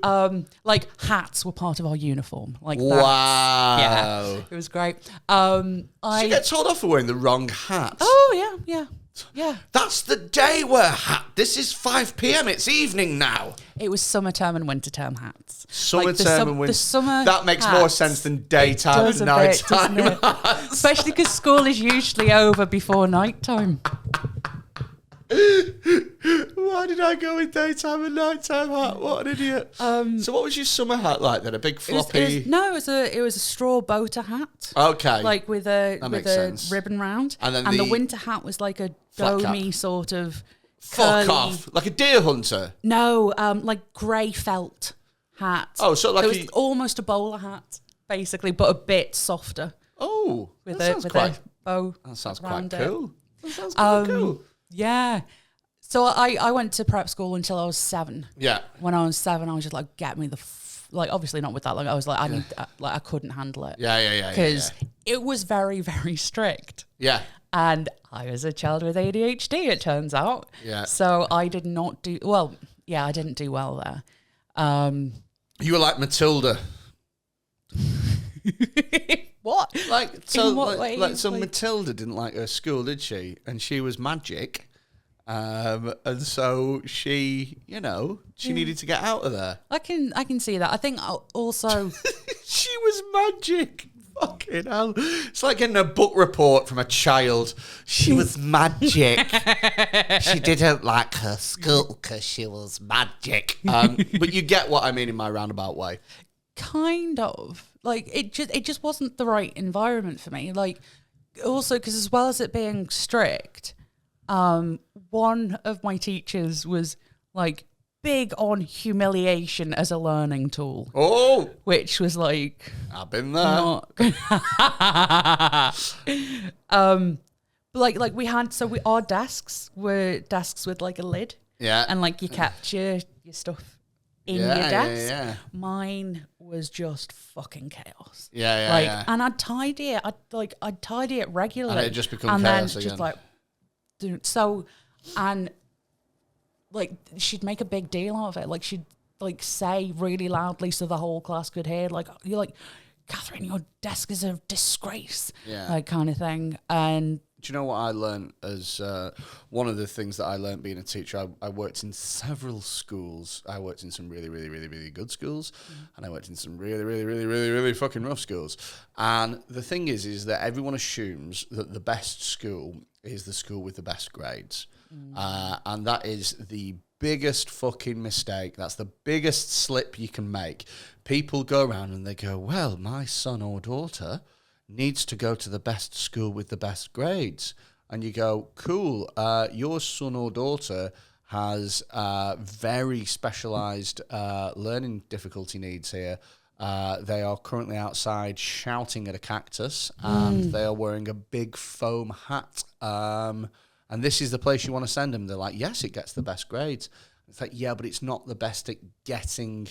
mum? Like hats were part of our uniform. Like that. Wow. Yeah, it was great. Did you get told off for wearing the wrong hat? Oh yeah. That's the day wear hat. This is 5 p.m. It's evening now. It was summer term and winter term hats. Summer term and winter. The summer that makes more sense than daytime and nighttime. Especially because school is usually over before nighttime. Why did I go with daytime and nighttime hat? What an idiot. So what was your summer hat like then? A big floppy... It was a straw boater hat. Okay. Like with a sense. ribbon round. And then the winter hat was like a domey sort of Fuck curly... off. Like a deer hunter? No, like grey felt hat. Oh, so like it was almost a bowler hat, basically, but a bit softer. Oh, with that a bow. That sounds quite around cool. That sounds quite cool. Yeah. So I went to prep school until I was 7. Yeah. When I was 7, I was just like, get me the like, obviously not with that. Like, I was like, I couldn't handle it. Yeah. Because it was very, very strict. Yeah. And I was a child with ADHD, it turns out. Yeah. So I did not do well. Yeah, I didn't do well there. You were like Matilda. What? Like so, in what like, way? so Matilda didn't like her school, did she? And she was magic. And so she, she needed to get out of there. I can see that. I think also she was magic. Fucking hell. It's like getting a book report from a child. She was magic. She didn't like her school because she was magic. But you get what I mean in my roundabout way. Kind of. Like, it just wasn't the right environment for me. Like, also, because as well as it being strict, one of my teachers was, like, big on humiliation as a learning tool. Oh! Which was, like... I've been there. Not... like we had... So our desks were desks with, like, a lid. Yeah. And, like, you kept your stuff in your desk. Yeah. Mine was just fucking chaos. Yeah. And I'd tidy it. I'd tidy it regularly. And it'd just become and chaos then again. just like, so, and like she'd make a big deal out of it. Like she'd like say really loudly so the whole class could hear. Like you're like, Catherine, your desk is a disgrace. Yeah. Like kind of thing. And do you know what I learned as one of the things that I learned being a teacher? I worked in several schools. I worked in some really, really, really, really good schools, and I worked in some really, really, really, really, really fucking rough schools. And the thing is that everyone assumes that the best school is the school with the best grades, and that is the biggest fucking mistake. That's the biggest slip you can make. People go around and they go, "Well, my son or daughter needs to go to the best school with the best grades." And you go, cool, your son or daughter has very specialised learning difficulty needs here. They are currently outside shouting at a cactus, and they are wearing a big foam hat. And this is the place you want to send them. They're like, yes, it gets the best grades. It's like, yeah, but it's not the best at getting...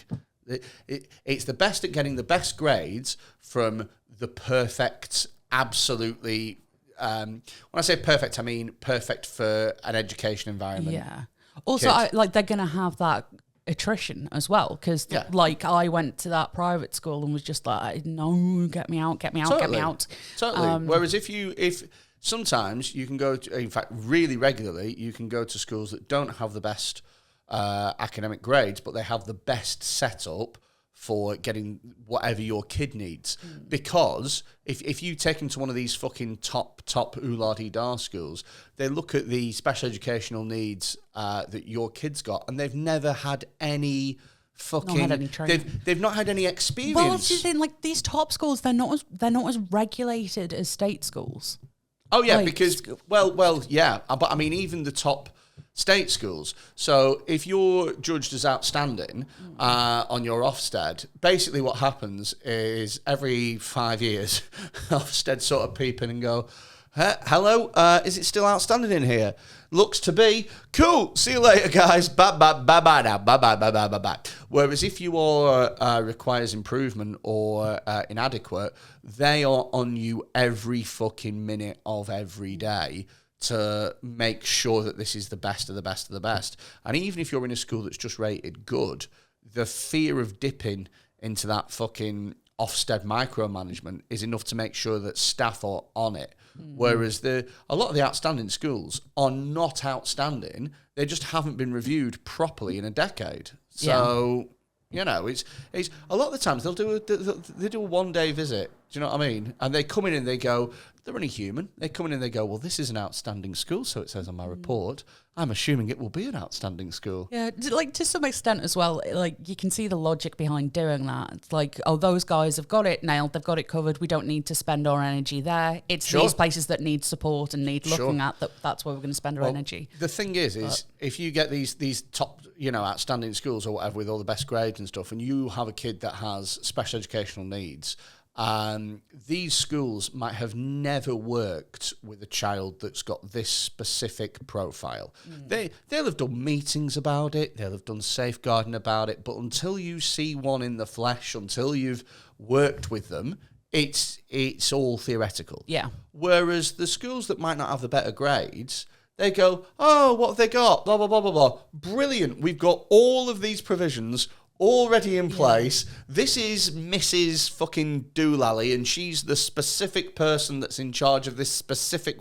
It's the best at getting the best grades from the perfect, absolutely... when I say perfect, I mean perfect for an education environment. yeah. Also, they're going to have that attrition as well, because like I went to that private school and was just like, no, get me out, Totally. get me out. Totally. Whereas if sometimes you can go to, in fact, really regularly, you can go to schools that don't have the best academic grades, but they have the best setup for getting whatever your kid needs. Because if you take them to one of these fucking top ooh-la-dee-da schools, they look at the special educational needs that your kid's got, and they've never had any fucking... Not had any training. They've not had any experience. Well, that's the thing. Like these top schools, they're not as regulated as state schools. Oh yeah, like, because well, yeah. But I mean, even the top state schools. So if you're judged as outstanding on your Ofsted, basically what happens is every 5 years, Ofsted sort of peep in and go, hello, is it still outstanding in here? Looks to be. Cool. See you later, guys. Bye bye now. Bye. Whereas if you are requires improvement or inadequate, they are on you every fucking minute of every day to make sure that this is the best of the best of the best. And even if you're in a school that's just rated good, the fear of dipping into that fucking Ofsted micromanagement is enough to make sure that staff are on it. Whereas a lot of the outstanding schools are not outstanding; they just haven't been reviewed properly in a decade. So you know, it's a lot of the times they do a 1 day visit. Do you know what I mean? And they come in and they go, they're only human. They come in and they go, well, this is an outstanding school, so it says on my report. I'm assuming it will be an outstanding school. Yeah, like to some extent as well, like you can see the logic behind doing that. It's like, oh, those guys have got it nailed, they've got it covered, we don't need to spend our energy there. It's these places that need support and need looking at, that's where we're going to spend our energy. The thing is if you get these top, outstanding schools or whatever with all the best grades and stuff, and you have a kid that has special educational needs, these schools might have never worked with a child that's got this specific profile. They'll have done meetings about it, they'll have done safeguarding about it, but until you see one in the flesh, until you've worked with them, it's all theoretical. Yeah. Whereas the schools that might not have the better grades, they go, oh, what have they got? Blah, blah, blah, blah, blah. Brilliant. We've got all of these provisions already in place. This is Mrs. fucking Doolally, and she's the specific person that's in charge of this specific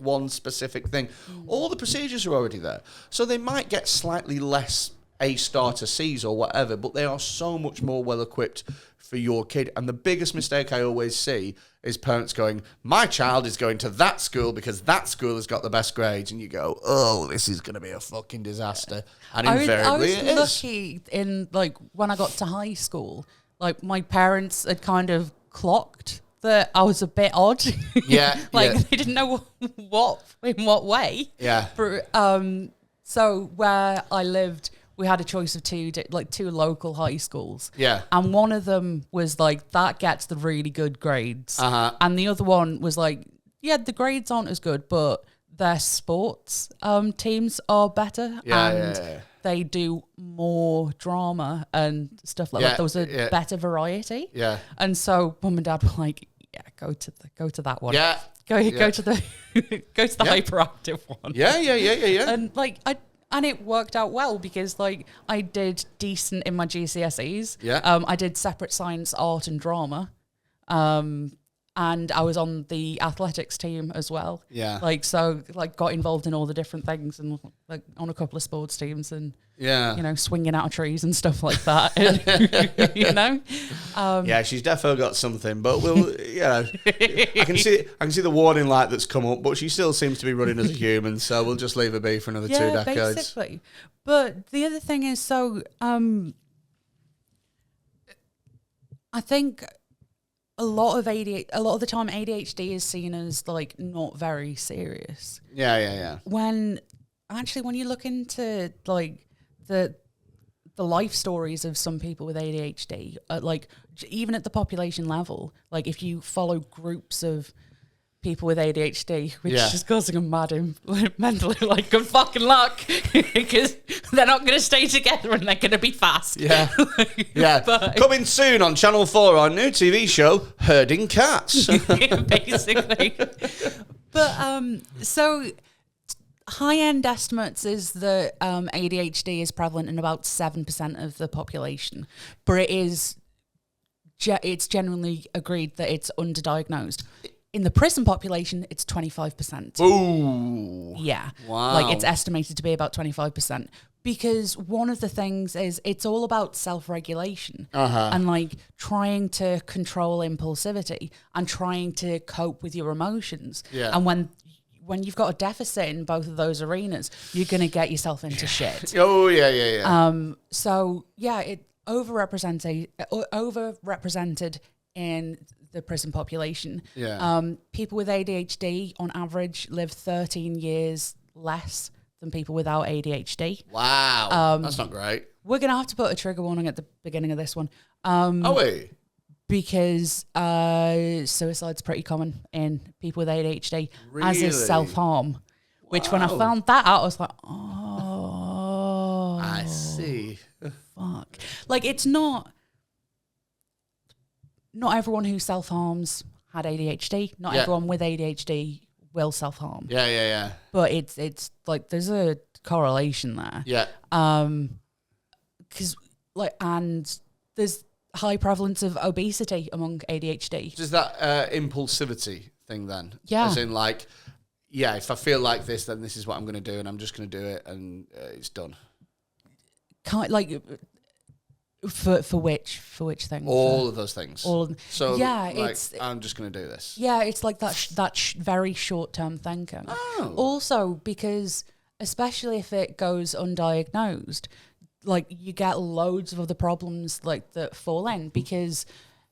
thing. All the procedures are already there. So they might get slightly less A star to C's or whatever, but they are so much more well equipped for your kid. And the biggest mistake I always see is parents going, my child is going to that school because that school has got the best grades. And you go, oh, this is going to be a fucking disaster. And invariably it is. I was lucky in, like, when I got to high school, like, my parents had kind of clocked that I was a bit odd. Yeah. They didn't know in what way. Yeah. So where I lived, we had a choice of two local high schools. Yeah. And one of them was like, that gets the really good grades. And the other one was like, yeah, the grades aren't as good, but their sports teams are better. And they do more drama and stuff like that. There was a better variety. Yeah. And so mum and dad were like, yeah, go to that one. Yeah. Go to the hyperactive one. Yeah. And it worked out well because, like, I did decent in my GCSEs. Yeah. I did separate science, art, and drama. And I was on the athletics team as well. Yeah. Got involved in all the different things and, like, on a couple of sports teams and, swinging out of trees and stuff like that. Yeah, she's definitely got something, but I can see the warning light that's come up, but she still seems to be running as a human, so we'll just leave her be for another 2 decades. Basically. But the other thing is, I think a lot of the time ADHD is seen as, like, not very serious. Yeah. When you look into, like, the life stories of some people with ADHD, like, even at the population level, like, if you follow groups of people with ADHD, which is causing them mad mentally, like, good fucking luck, because they're not going to stay together and they're going to be fast. Yeah. But coming soon on Channel 4, our new TV show, Herding Cats. Basically. But, so high-end estimates is that ADHD is prevalent in about 7% of the population, but it's generally agreed that it's underdiagnosed. In the prison population, it's 25%. Ooh. Yeah. Wow. Like, it's estimated to be about 25%. Because one of the things is it's all about self-regulation and, like, trying to control impulsivity and trying to cope with your emotions. Yeah. And when you've got a deficit in both of those arenas, you're going to get yourself into shit. Oh, yeah. So, yeah, it overrepresented in the prison population. Yeah. People with ADHD, on average, live 13 years less than people without ADHD. Wow, that's not great. We're going to have to put a trigger warning at the beginning of this one. Wait. Because suicide's pretty common in people with ADHD, as Really? is self-harm. Which when I found that out, I was like, oh. I see. Fuck. Like, it's not everyone who self-harms had ADHD. Not everyone with ADHD will self-harm. Yeah. But it's like, there's a correlation there. Yeah. Because, like, and there's high prevalence of obesity among ADHD. Does that impulsivity thing then? Yeah. As in, like, yeah, if I feel like this, then this is what I'm going to do, and I'm just going to do it, and it's done. Kind like for which thing? All of those things. All of them. So yeah, like, I'm just going to do this. Yeah, it's like that very short term thinking. Oh. Also, because especially if it goes undiagnosed, like you get loads of other problems like that fall in because,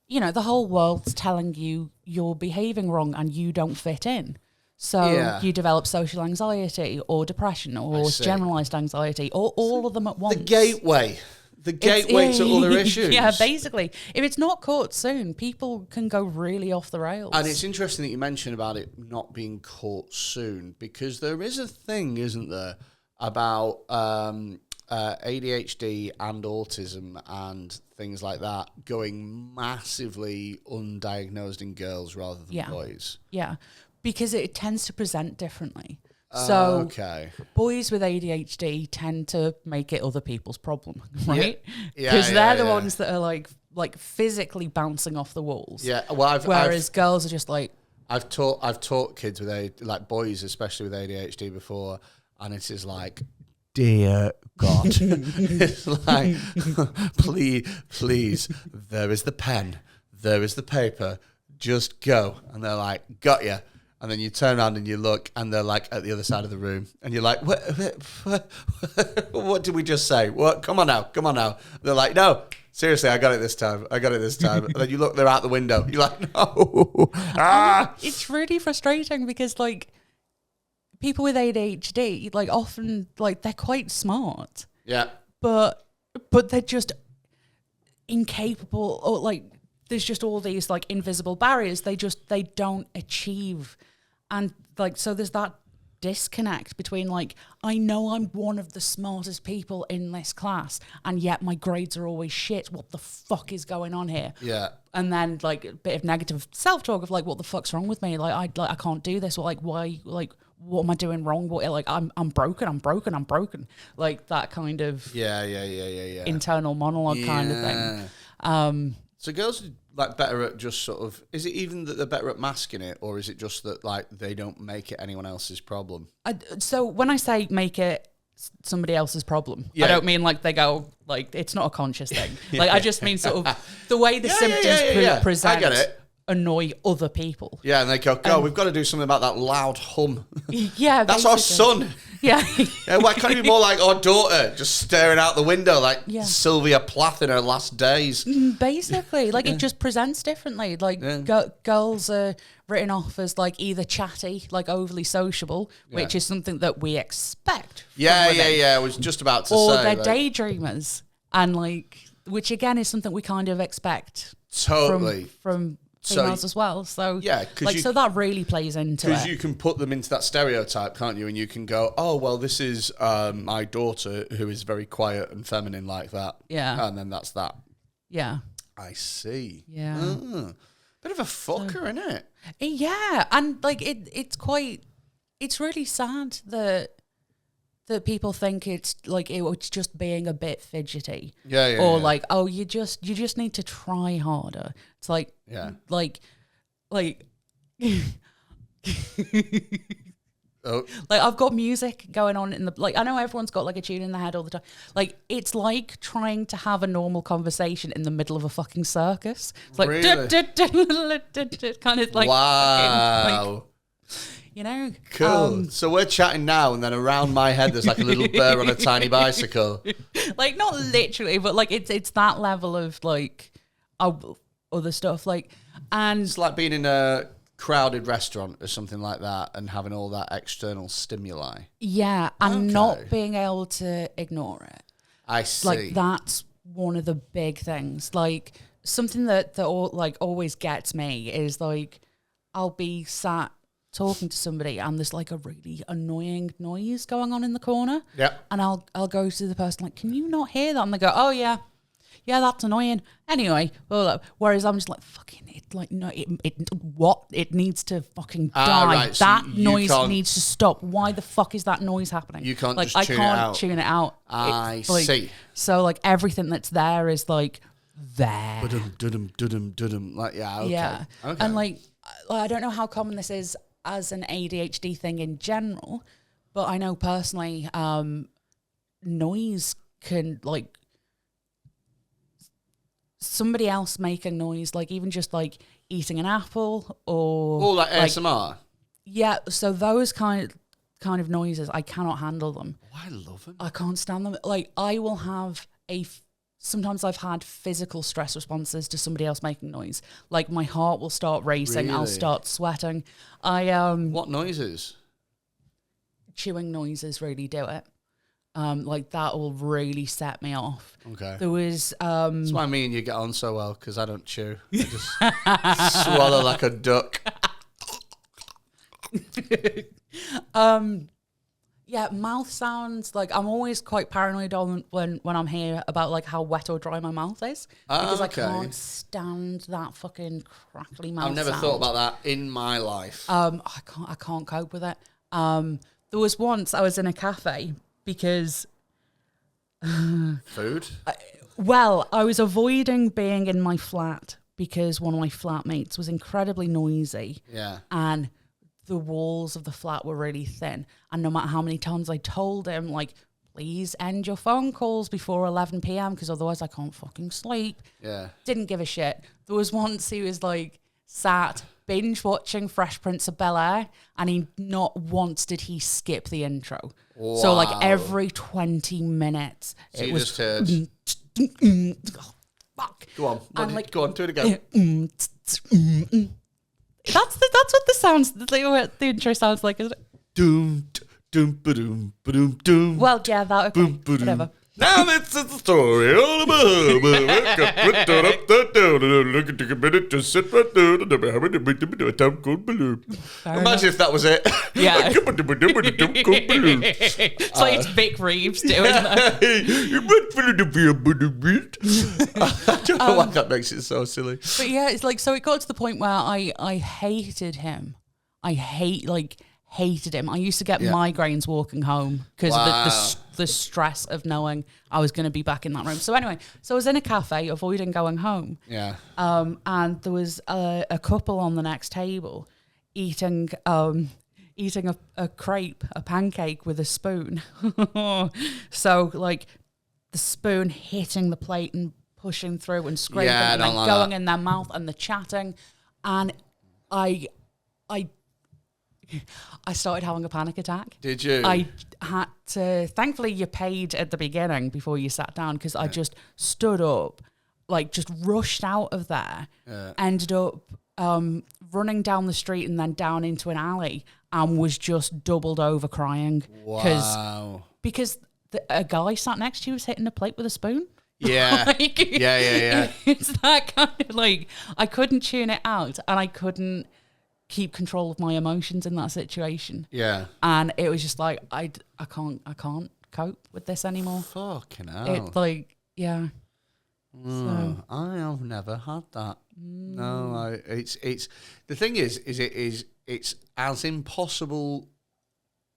you know, the whole world's telling you you're behaving wrong and you don't fit in. So you develop social anxiety or depression or generalized anxiety or all of them at once. The gateway to other issues. Yeah, basically. If it's not caught soon, people can go really off the rails. And it's interesting that you mentioned about it not being caught soon, because there is a thing, isn't there, about ADHD and autism and things like that going massively undiagnosed in girls rather than boys. Yeah, because it tends to present differently. So boys with ADHD tend to make it other people's problem, right? Because they're the ones that are like physically bouncing off the walls. Yeah, well, whereas girls are just like. I've taught kids with like boys, especially with ADHD before, and it is like, dear God, it's like, please, there is the pen, there is the paper, just go, and they're like, got ya. And then you turn around and you look, and they're like at the other side of the room, and you're like, what did we just say? What? Come on now. They're like, no, seriously, I got it this time. And then you look, they're out the window. You're like, no. It's really frustrating because like people with ADHD, like often like they're quite smart. Yeah. But they're just incapable, or like there's just all these like invisible barriers. They don't achieve. And like, so there's that disconnect between like, I know I'm one of the smartest people in this class and yet my grades are always shit. What the fuck is going on here? Yeah. And then like a bit of negative self-talk of like, what the fuck's wrong with me? Like I can't do this. Or like, why, like, what am I doing wrong? What, like, I'm broken. Like that kind of internal monologue kind of thing. So girls are like better at just sort of, is it even that they're better at masking it, or is it just that like they don't make it anyone else's problem? So when I say make it somebody else's problem, I don't mean like they go, like it's not a conscious thing. Like I just mean sort of the way the symptoms present annoy other people. Yeah, and they go, we've got to do something about that loud hum. Yeah, that's our son. Yeah. Why can't he be more like our daughter, just staring out the window like Sylvia Plath in her last days? Basically, like it just presents differently. Like girls are written off as like either chatty, like overly sociable, which is something that we expect. I was just about to say. Or they're daydreamers, and like, which again is something we kind of expect. Totally. From females as well, so like so that really plays into it. Because you can put them into that stereotype, can't you? And you can go, oh well, this is my daughter who is very quiet and feminine like that. Yeah, and then that's that. Yeah, I see. Yeah, bit of a fucker, isn't it? Yeah, and like it's really sad that people think it's like it's just being a bit fidgety. Or like, oh, you just need to try harder. It's like, like like I've got music going on in the, like, I know everyone's got like a tune in their head all the time. Like it's like trying to have a normal conversation in the middle of a fucking circus. It's like kind of like, wow. You know, cool. So we're chatting now, and then around my head there's like a little bear on a tiny bicycle. Like not literally, but like it's that level of like other stuff. Like, and it's like being in a crowded restaurant or something like that and having all that external stimuli. Yeah, and not being able to ignore it. I see. Like, that's one of the big things. Like, something that always gets me is, like, I'll be sat talking to somebody and there's, like, a really annoying noise going on in the corner. Yeah. And I'll go to the person, like, can you not hear that? And they go, oh, yeah, that's annoying. Anyway, whereas I'm just like, fucking, it needs to fucking die. Right, so that you noise can't- needs to stop. Why the fuck is that noise happening? You can't like, just I tune it can't out. tune it out. I It's like- see. So, like, everything that's there is, like, there. Dudum. Like, yeah, okay. Yeah. Okay. And, like, I don't know how common this is as an ADHD thing in general, but I know personally, noise can, like, somebody else making noise, like, even just, like, eating an apple or... All that ASMR? Yeah, so those kind of noises, I cannot handle them. Oh, I love them. I can't stand them. Like, I will have sometimes I've had physical stress responses to somebody else making noise. Like, my heart will start racing. I'll Really? start sweating. What noises? Chewing noises really do it. Like, that will really set me off. Okay. There was... That's why me and you get on so well, because I don't chew. I just swallow like a duck. Yeah, mouth sounds, like, I'm always quite paranoid when I'm here about, like, how wet or dry my mouth is. Because okay. I can't stand that fucking crackly mouth I've never sound. thought about that in my life. I can't cope with it. There was once I was in a cafe because... Food? I was avoiding being in my flat because one of my flatmates was incredibly noisy. Yeah. And the walls of the flat were really thin. And no matter how many times I told him, like, please end your phone calls before 11 p.m. because otherwise I can't fucking sleep. Yeah. Didn't give a shit. There was once he was, like, sat binge watching Fresh Prince of Bel-Air and he not once did he skip the intro. Wow. So, like, every 20 minutes So it you was... just heard... Fuck. Go on. And, like, go on, do it again. That's what the sounds, the intro sounds like, isn't it? Doom, doom, ba-doom, ba-doom, doom. Well, yeah, that, okay, Boom, ba-doom. whatever. Now this is the story all about. Look at a minute, just sit right there. A town called Balloon. Imagine if that was it. Yeah. It's It's like it's Vic Reeves doing that. I don't know why that makes it so silly. But yeah, it's like, so it got to the point where I hated him. I hated him. I used to get migraines walking home because of the stress of knowing I was going to be back in that room. So anyway, so I was in a cafe avoiding going home. Yeah. And there was a couple on the next table eating a crepe, a pancake with a spoon. So, like, the spoon hitting the plate and pushing through and scraping and then going in their mouth and the chatting. And I started having a panic attack. Did you? I had to... Thankfully, you paid at the beginning before you sat down because I just stood up, like, just rushed out of there, ended up running down the street and then down into an alley and was just doubled over crying. Wow. Because a guy sat next to you was hitting a plate with a spoon. Yeah. Like, Yeah. It's that kind of, like, I couldn't tune it out and I couldn't keep control of my emotions in that situation. Yeah. And it was just like, I can't cope with this anymore. Fucking hell. It's like, yeah. So. I have never had that. No, it's the thing is it's as impossible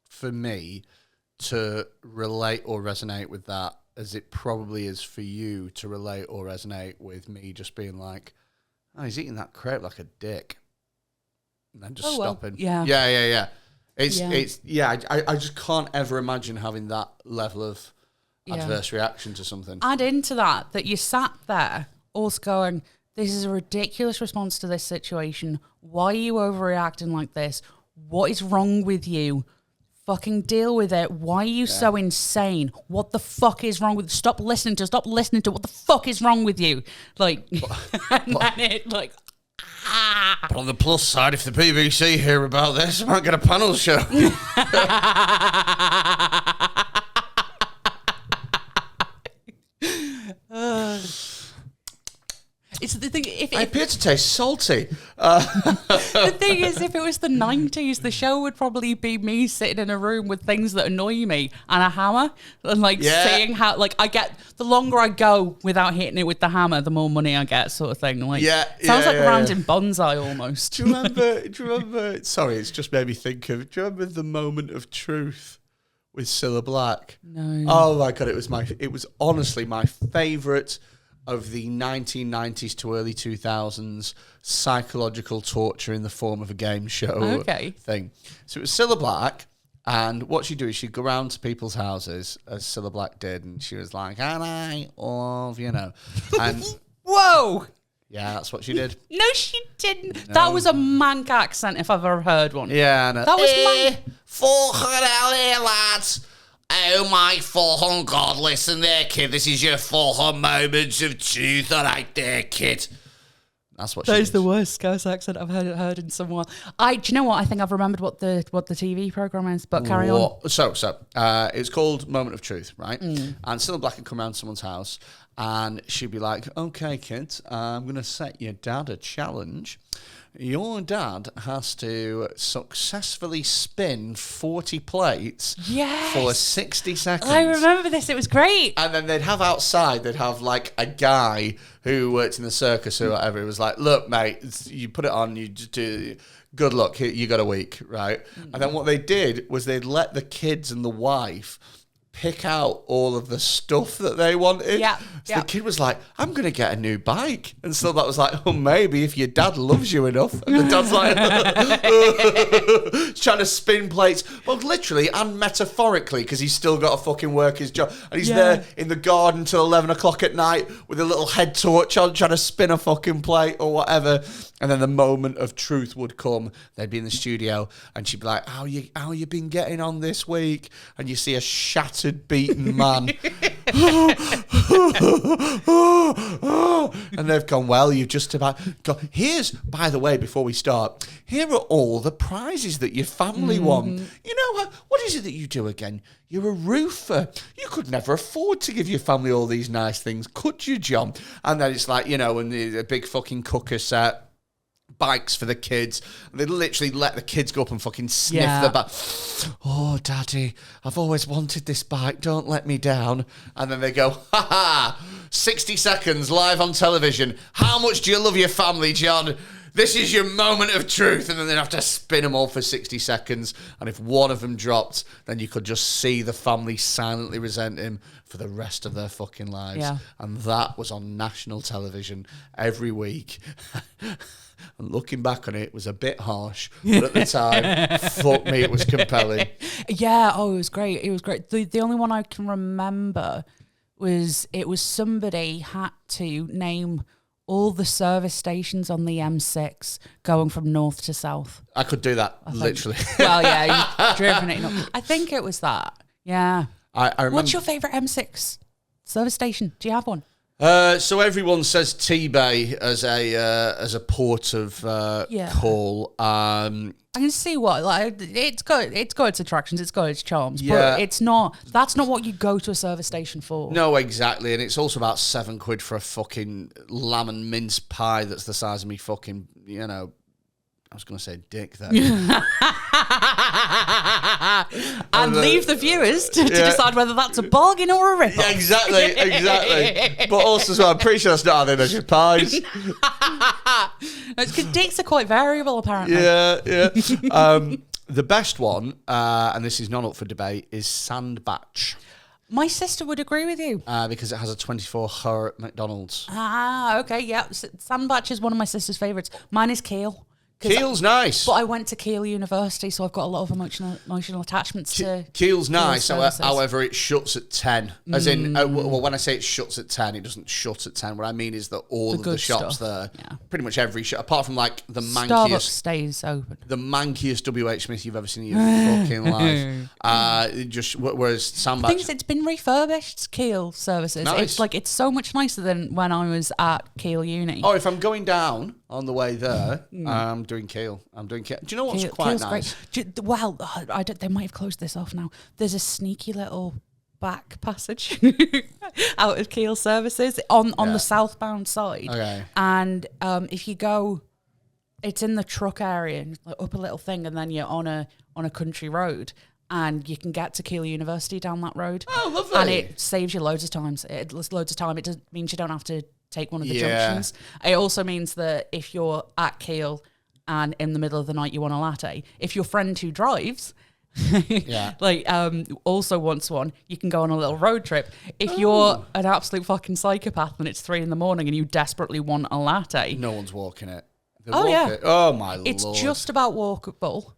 for me to relate or resonate with that as it probably is for you to relate or resonate with me just being like, oh, he's eating that crepe like a dick. And then just stopping. Yeah. Yeah. I just can't ever imagine having that level of adverse reaction to something. Add into that you sat there also going, this is a ridiculous response to this situation. Why are you overreacting like this? What is wrong with you? Fucking deal with it. Why are you so insane? What the fuck is wrong with... Stop listening to what the fuck is wrong with you? Like, and then it, like... But on the plus side, if the BBC hear about this, I might get a panel show. It's the thing. I appear to taste salty. The thing is, if it was the 90s, the show would probably be me sitting in a room with things that annoy me and a hammer, and seeing how I get. The longer I go without hitting it with the hammer, the more money I get, sort of thing. Sounds like rounding bonsai almost. Do you remember? Sorry, it's just made me think of. Do you remember the moment of truth with Cilla Black? No. Oh my god, it was honestly my favourite of the 1990s to early 2000s psychological torture in the form of a game show thing. So it was Cilla Black, and what she'd do is she'd go around to people's houses, as Cilla Black did, and she was like, and I love, and... Whoa! Yeah, that's what she did. No, she didn't. No. That was a Manc accent, if I've ever heard one. Yeah, no. That was Manc. Fucking lads. Oh my fucking God, listen there, kid. This is your fucking moments of truth, all right there, kid. That's what she That is did. the worst Scouse accent I've heard in some while. Do you know what? I think I've remembered what the TV programme is, but carry on. So, it's called Moment of Truth, right? And Cilla Black would come around to someone's house, and she'd be like, okay, kids, I'm going to set your dad a challenge. Your dad has to successfully spin 40 plates for 60 seconds. I remember this. It was great. And then they'd have a guy who worked in the circus or whatever. It was like, look, mate, you put it on, you just do, good luck, you got a week, right? And then what they did was they'd let the kids and the wife pick out all of the stuff that they wanted. So the kid was like, I'm going to get a new bike. And so that was like, oh, maybe if your dad loves you enough. And the dad's like, trying to spin plates. Well, literally and metaphorically, because he's still got to fucking work his job. And he's there in the garden till 11 o'clock at night with a little head torch on, trying to spin a fucking plate or whatever. And then the moment of truth would come. They'd be in the studio and she'd be like, how you been getting on this week? And you see a shattered, beaten man. And they've gone, well, you've just about got... Here's, by the way, before we start, here are all the prizes that your family won. You know, what is it that you do again? You're a roofer. You could never afford to give your family all these nice things, could you, John? And then it's like, and the big fucking cooker set. Bikes for the kids. They literally let the kids go up and fucking sniff the bike. Oh, Daddy, I've always wanted this bike. Don't let me down. And then they go, 60 seconds live on television. How much do you love your family, John? This is your moment of truth. And then they'd have to spin them all for 60 seconds. And if one of them dropped, then you could just see the family silently resent him for the rest of their fucking lives. Yeah. And that was on national television every week. And looking back on it, was a bit harsh, but at the time, fuck me, it was compelling. Yeah, it was great. It was great. The only one I can remember was somebody had to name all the service stations on the M6 going from north to south. I could do that, literally. Well, yeah, you've driven it enough. I think it was that. Yeah. I remember. What's your favourite M6 service station? Do you have one? So everyone says T-Bay as a port of call. I can see what it's got its attractions, it's got its charms, but that's not what you go to a service station for. No, exactly, and it's also about £7 for a fucking lamb and mince pie that's the size of me fucking, I was going to say dick there. And leave the viewers to decide whether that's a bargain or a rip-off. Yeah, exactly. But also, so I'm pretty sure that's not how they measure pies. It's because dicks are quite variable, apparently. Yeah. The best one, and this is not up for debate, is Sandbach. My sister would agree with you. Because it has a 24-hour McDonald's. Okay, yeah. Sandbach is one of my sister's favourites. Mine is Keele. Keele's nice. But I went to Keele University, so I've got a lot of emotional attachments to Keele's nice, however, it shuts at 10. As in, when I say it shuts at 10, it doesn't shut at 10. What I mean is that all of the shops there, pretty much every shop, apart from like the mankiest... Starbucks stays open. The mankiest W.H. Smith you've ever seen in your fucking life. Whereas Sandbach... I think it's been refurbished, Keele services. Nice. It's so much nicer than when I was at Keele Uni. Oh, if I'm going down... on the way there, I'm doing Keele. Do you know what's quite Keele's nice? great. Well, they might have closed this off now. There's a sneaky little back passage out of Keele services on the southbound side. Okay. And if you go, it's in the truck area, and like up a little thing, and then you're on a country road, and you can get to Keele University down that road. Oh, lovely! And it saves you loads of time. It means you don't have to take one of the junctions. It also means that if you're at Keele and in the middle of the night you want a latte, if your friend who drives also wants one, you can go on a little road trip. If you're an absolute fucking psychopath and it's 3 a.m. and you desperately want a latte, no one's walking it. Oh my lord! It's just about walkable.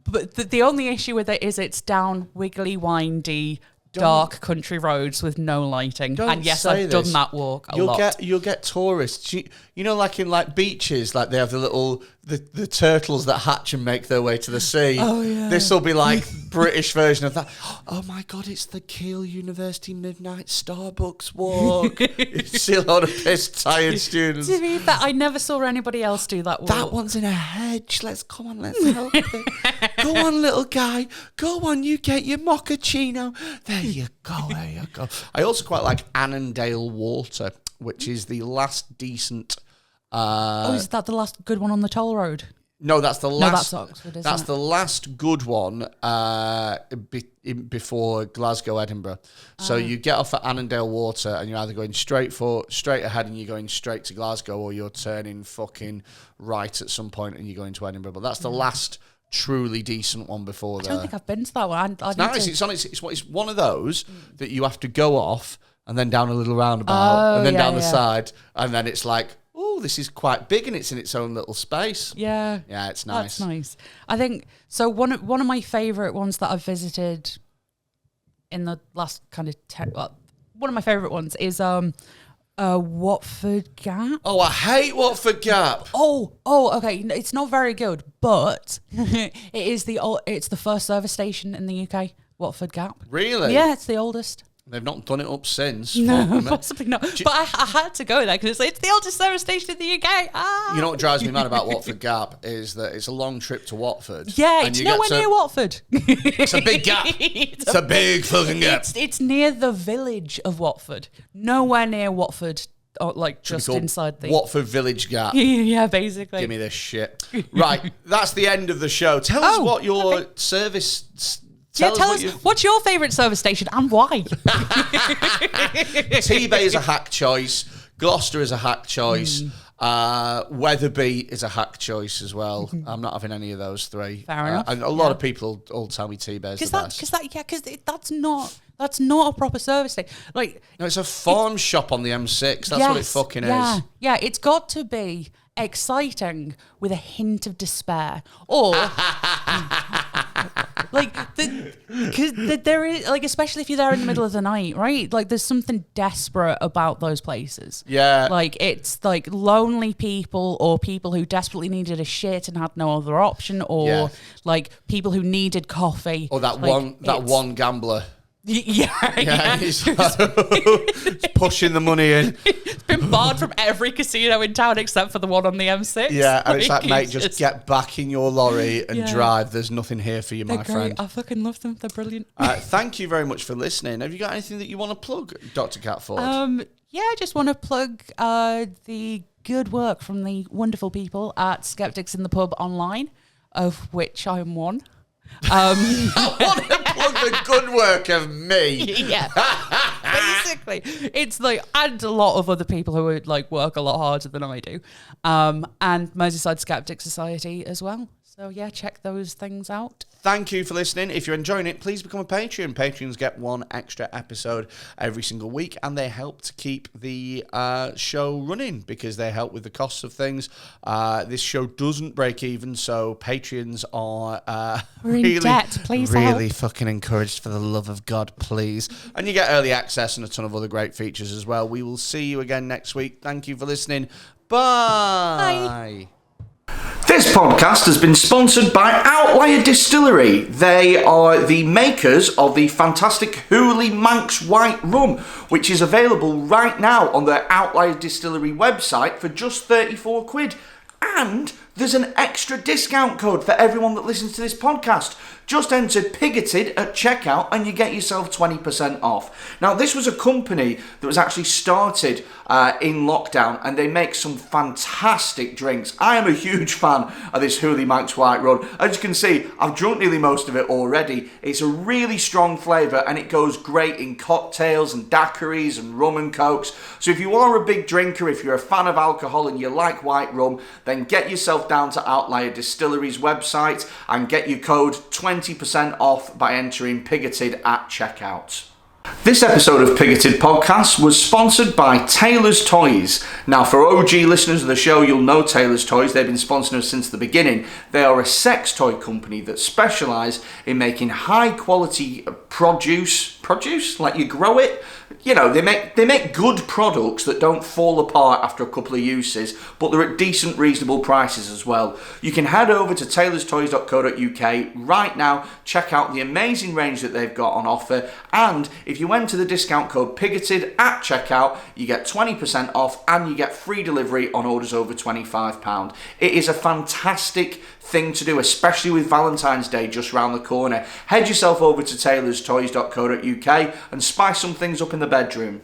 But the only issue with it is it's down wiggly, windy, dark country roads with no lighting. And yes, I've done that walk a lot. You'll get tourists. You know, like in like beaches, like they have the little the turtles that hatch and make their way to the sea. Oh yeah. This will be like British version of that. Oh my god, it's the Keele University Midnight Starbucks walk. You see a lot of pissed, tired students. To be fair, I never saw anybody else do that walk. That one's in a hedge. Let's help it. Go on, little guy. Go on, you get your mochaccino. There you go. I also quite like Annandale Water, which is the last decent. Is that the last good one on the toll road? No, that's the last. No, that's Oxford, isn't That's it? the last good one before Glasgow, Edinburgh. So you get off at Annandale Water, and you're either going straight ahead, and you're going straight to Glasgow, or you're turning fucking right at some point, and you're going to Edinburgh. But that's the last truly decent one before there. I don't think I've been to that one. It's nice. It's one of those that you have to go off and then down a little roundabout and then down the side, and then it's like, oh, this is quite big and it's in its own little space. Yeah. Yeah, it's nice. That's nice. I think, so one of my favourite ones that I've visited in the last kind of, one of my favourite ones is Watford Gap. Oh, I hate Watford Gap. Oh, okay. It's not very good, but it's the first service station in the UK, Watford Gap. Really? Yeah, it's the oldest. They've not done it up since. No, possibly not. But I had to go there because it's the oldest service station in the UK. You know what drives me mad about Watford Gap is that it's a long trip to Watford. Yeah, it's nowhere near Watford. It's a big gap. It's a big fucking gap. It's near the village of Watford. Nowhere near Watford, or like just inside the Watford Village Gap. Yeah, basically. Give me this shit. Right, that's the end of the show. Tell us what your service. Tell us what's your favourite service station and why? T-Bay is a hack choice. Gloucester is a hack choice. Weatherby is a hack choice as well. I'm not having any of those three. Fair enough. And a lot of people all tell me T-Bay is the best. Because that's not a proper service station. Like, no, it's a farm shop on the M6. That's what it fucking is. Yeah, it's got to be exciting with a hint of despair, or because there is, like, especially if you're there in the middle of the night, right? Like, there's something desperate about those places. Yeah, like it's like lonely people, or people who desperately needed a shit and had no other option, or like people who needed coffee, or that one gambler. Yeah. He's pushing the money in. It's been barred from every casino in town except for the one on the M6. Yeah, and it's like, mate, just get back in your lorry and drive. There's nothing here for you, my friend. I fucking love them. They're brilliant. Thank you very much for listening. Have you got anything that you want to plug, Dr. Catford? Yeah, I just want to plug the good work from the wonderful people at Skeptics in the Pub Online, of which I am one. I want to plug the good work of me. Yeah, basically, it's like, and a lot of other people who would like work a lot harder than I do, and Merseyside Skeptic Society as well. So yeah, check those things out. Thank you for listening. If you're enjoying it, please become a Patreon. Patrons get one extra episode every single week, and they help to keep the show running because they help with the costs of things. This show doesn't break even, so Patreons are in debt. Please really help. fucking encouraged, for the love of God, please. And you get early access and a ton of other great features as well. We will see you again next week. Thank you for listening. Bye. This podcast has been sponsored by Outlier Distillery. They are the makers of the fantastic Hooley Manx White Rum, which is available right now on the Outlier Distillery website for just £34. And there's an extra discount code for everyone that listens to this podcast. Just enter Pigoted at checkout and you get yourself 20% off. Now, this was a company that was actually started in lockdown, and they make some fantastic drinks. I am a huge fan of this Holy Manx White Rum. As you can see, I've drunk nearly most of it already. It's a really strong flavour, and it goes great in cocktails and daiquiris and rum and cokes. So if you are a big drinker, if you're a fan of alcohol and you like white rum, then get yourself down to Outlier Distillery's website and get your code 20% off by entering Pigoted at checkout. This episode of Pigoted Podcast was sponsored by Taylor's Toys. Now, for OG listeners of the show, you'll know Taylor's Toys. They've been sponsoring us since the beginning. They are a sex toy company that specialise in making high quality produce, like you grow it. You know, they make good products that don't fall apart after a couple of uses, but they're at decent, reasonable prices as well. You can head over to taylorstoys.co.uk right now, check out the amazing range that they've got on offer, and if you enter the discount code PIGOTED at checkout, you get 20% off and you get free delivery on orders over £25. It is a fantastic thing to do, especially with Valentine's Day just round the corner. Head yourself over to taylorstoys.co.uk and spice some things up in the bedroom.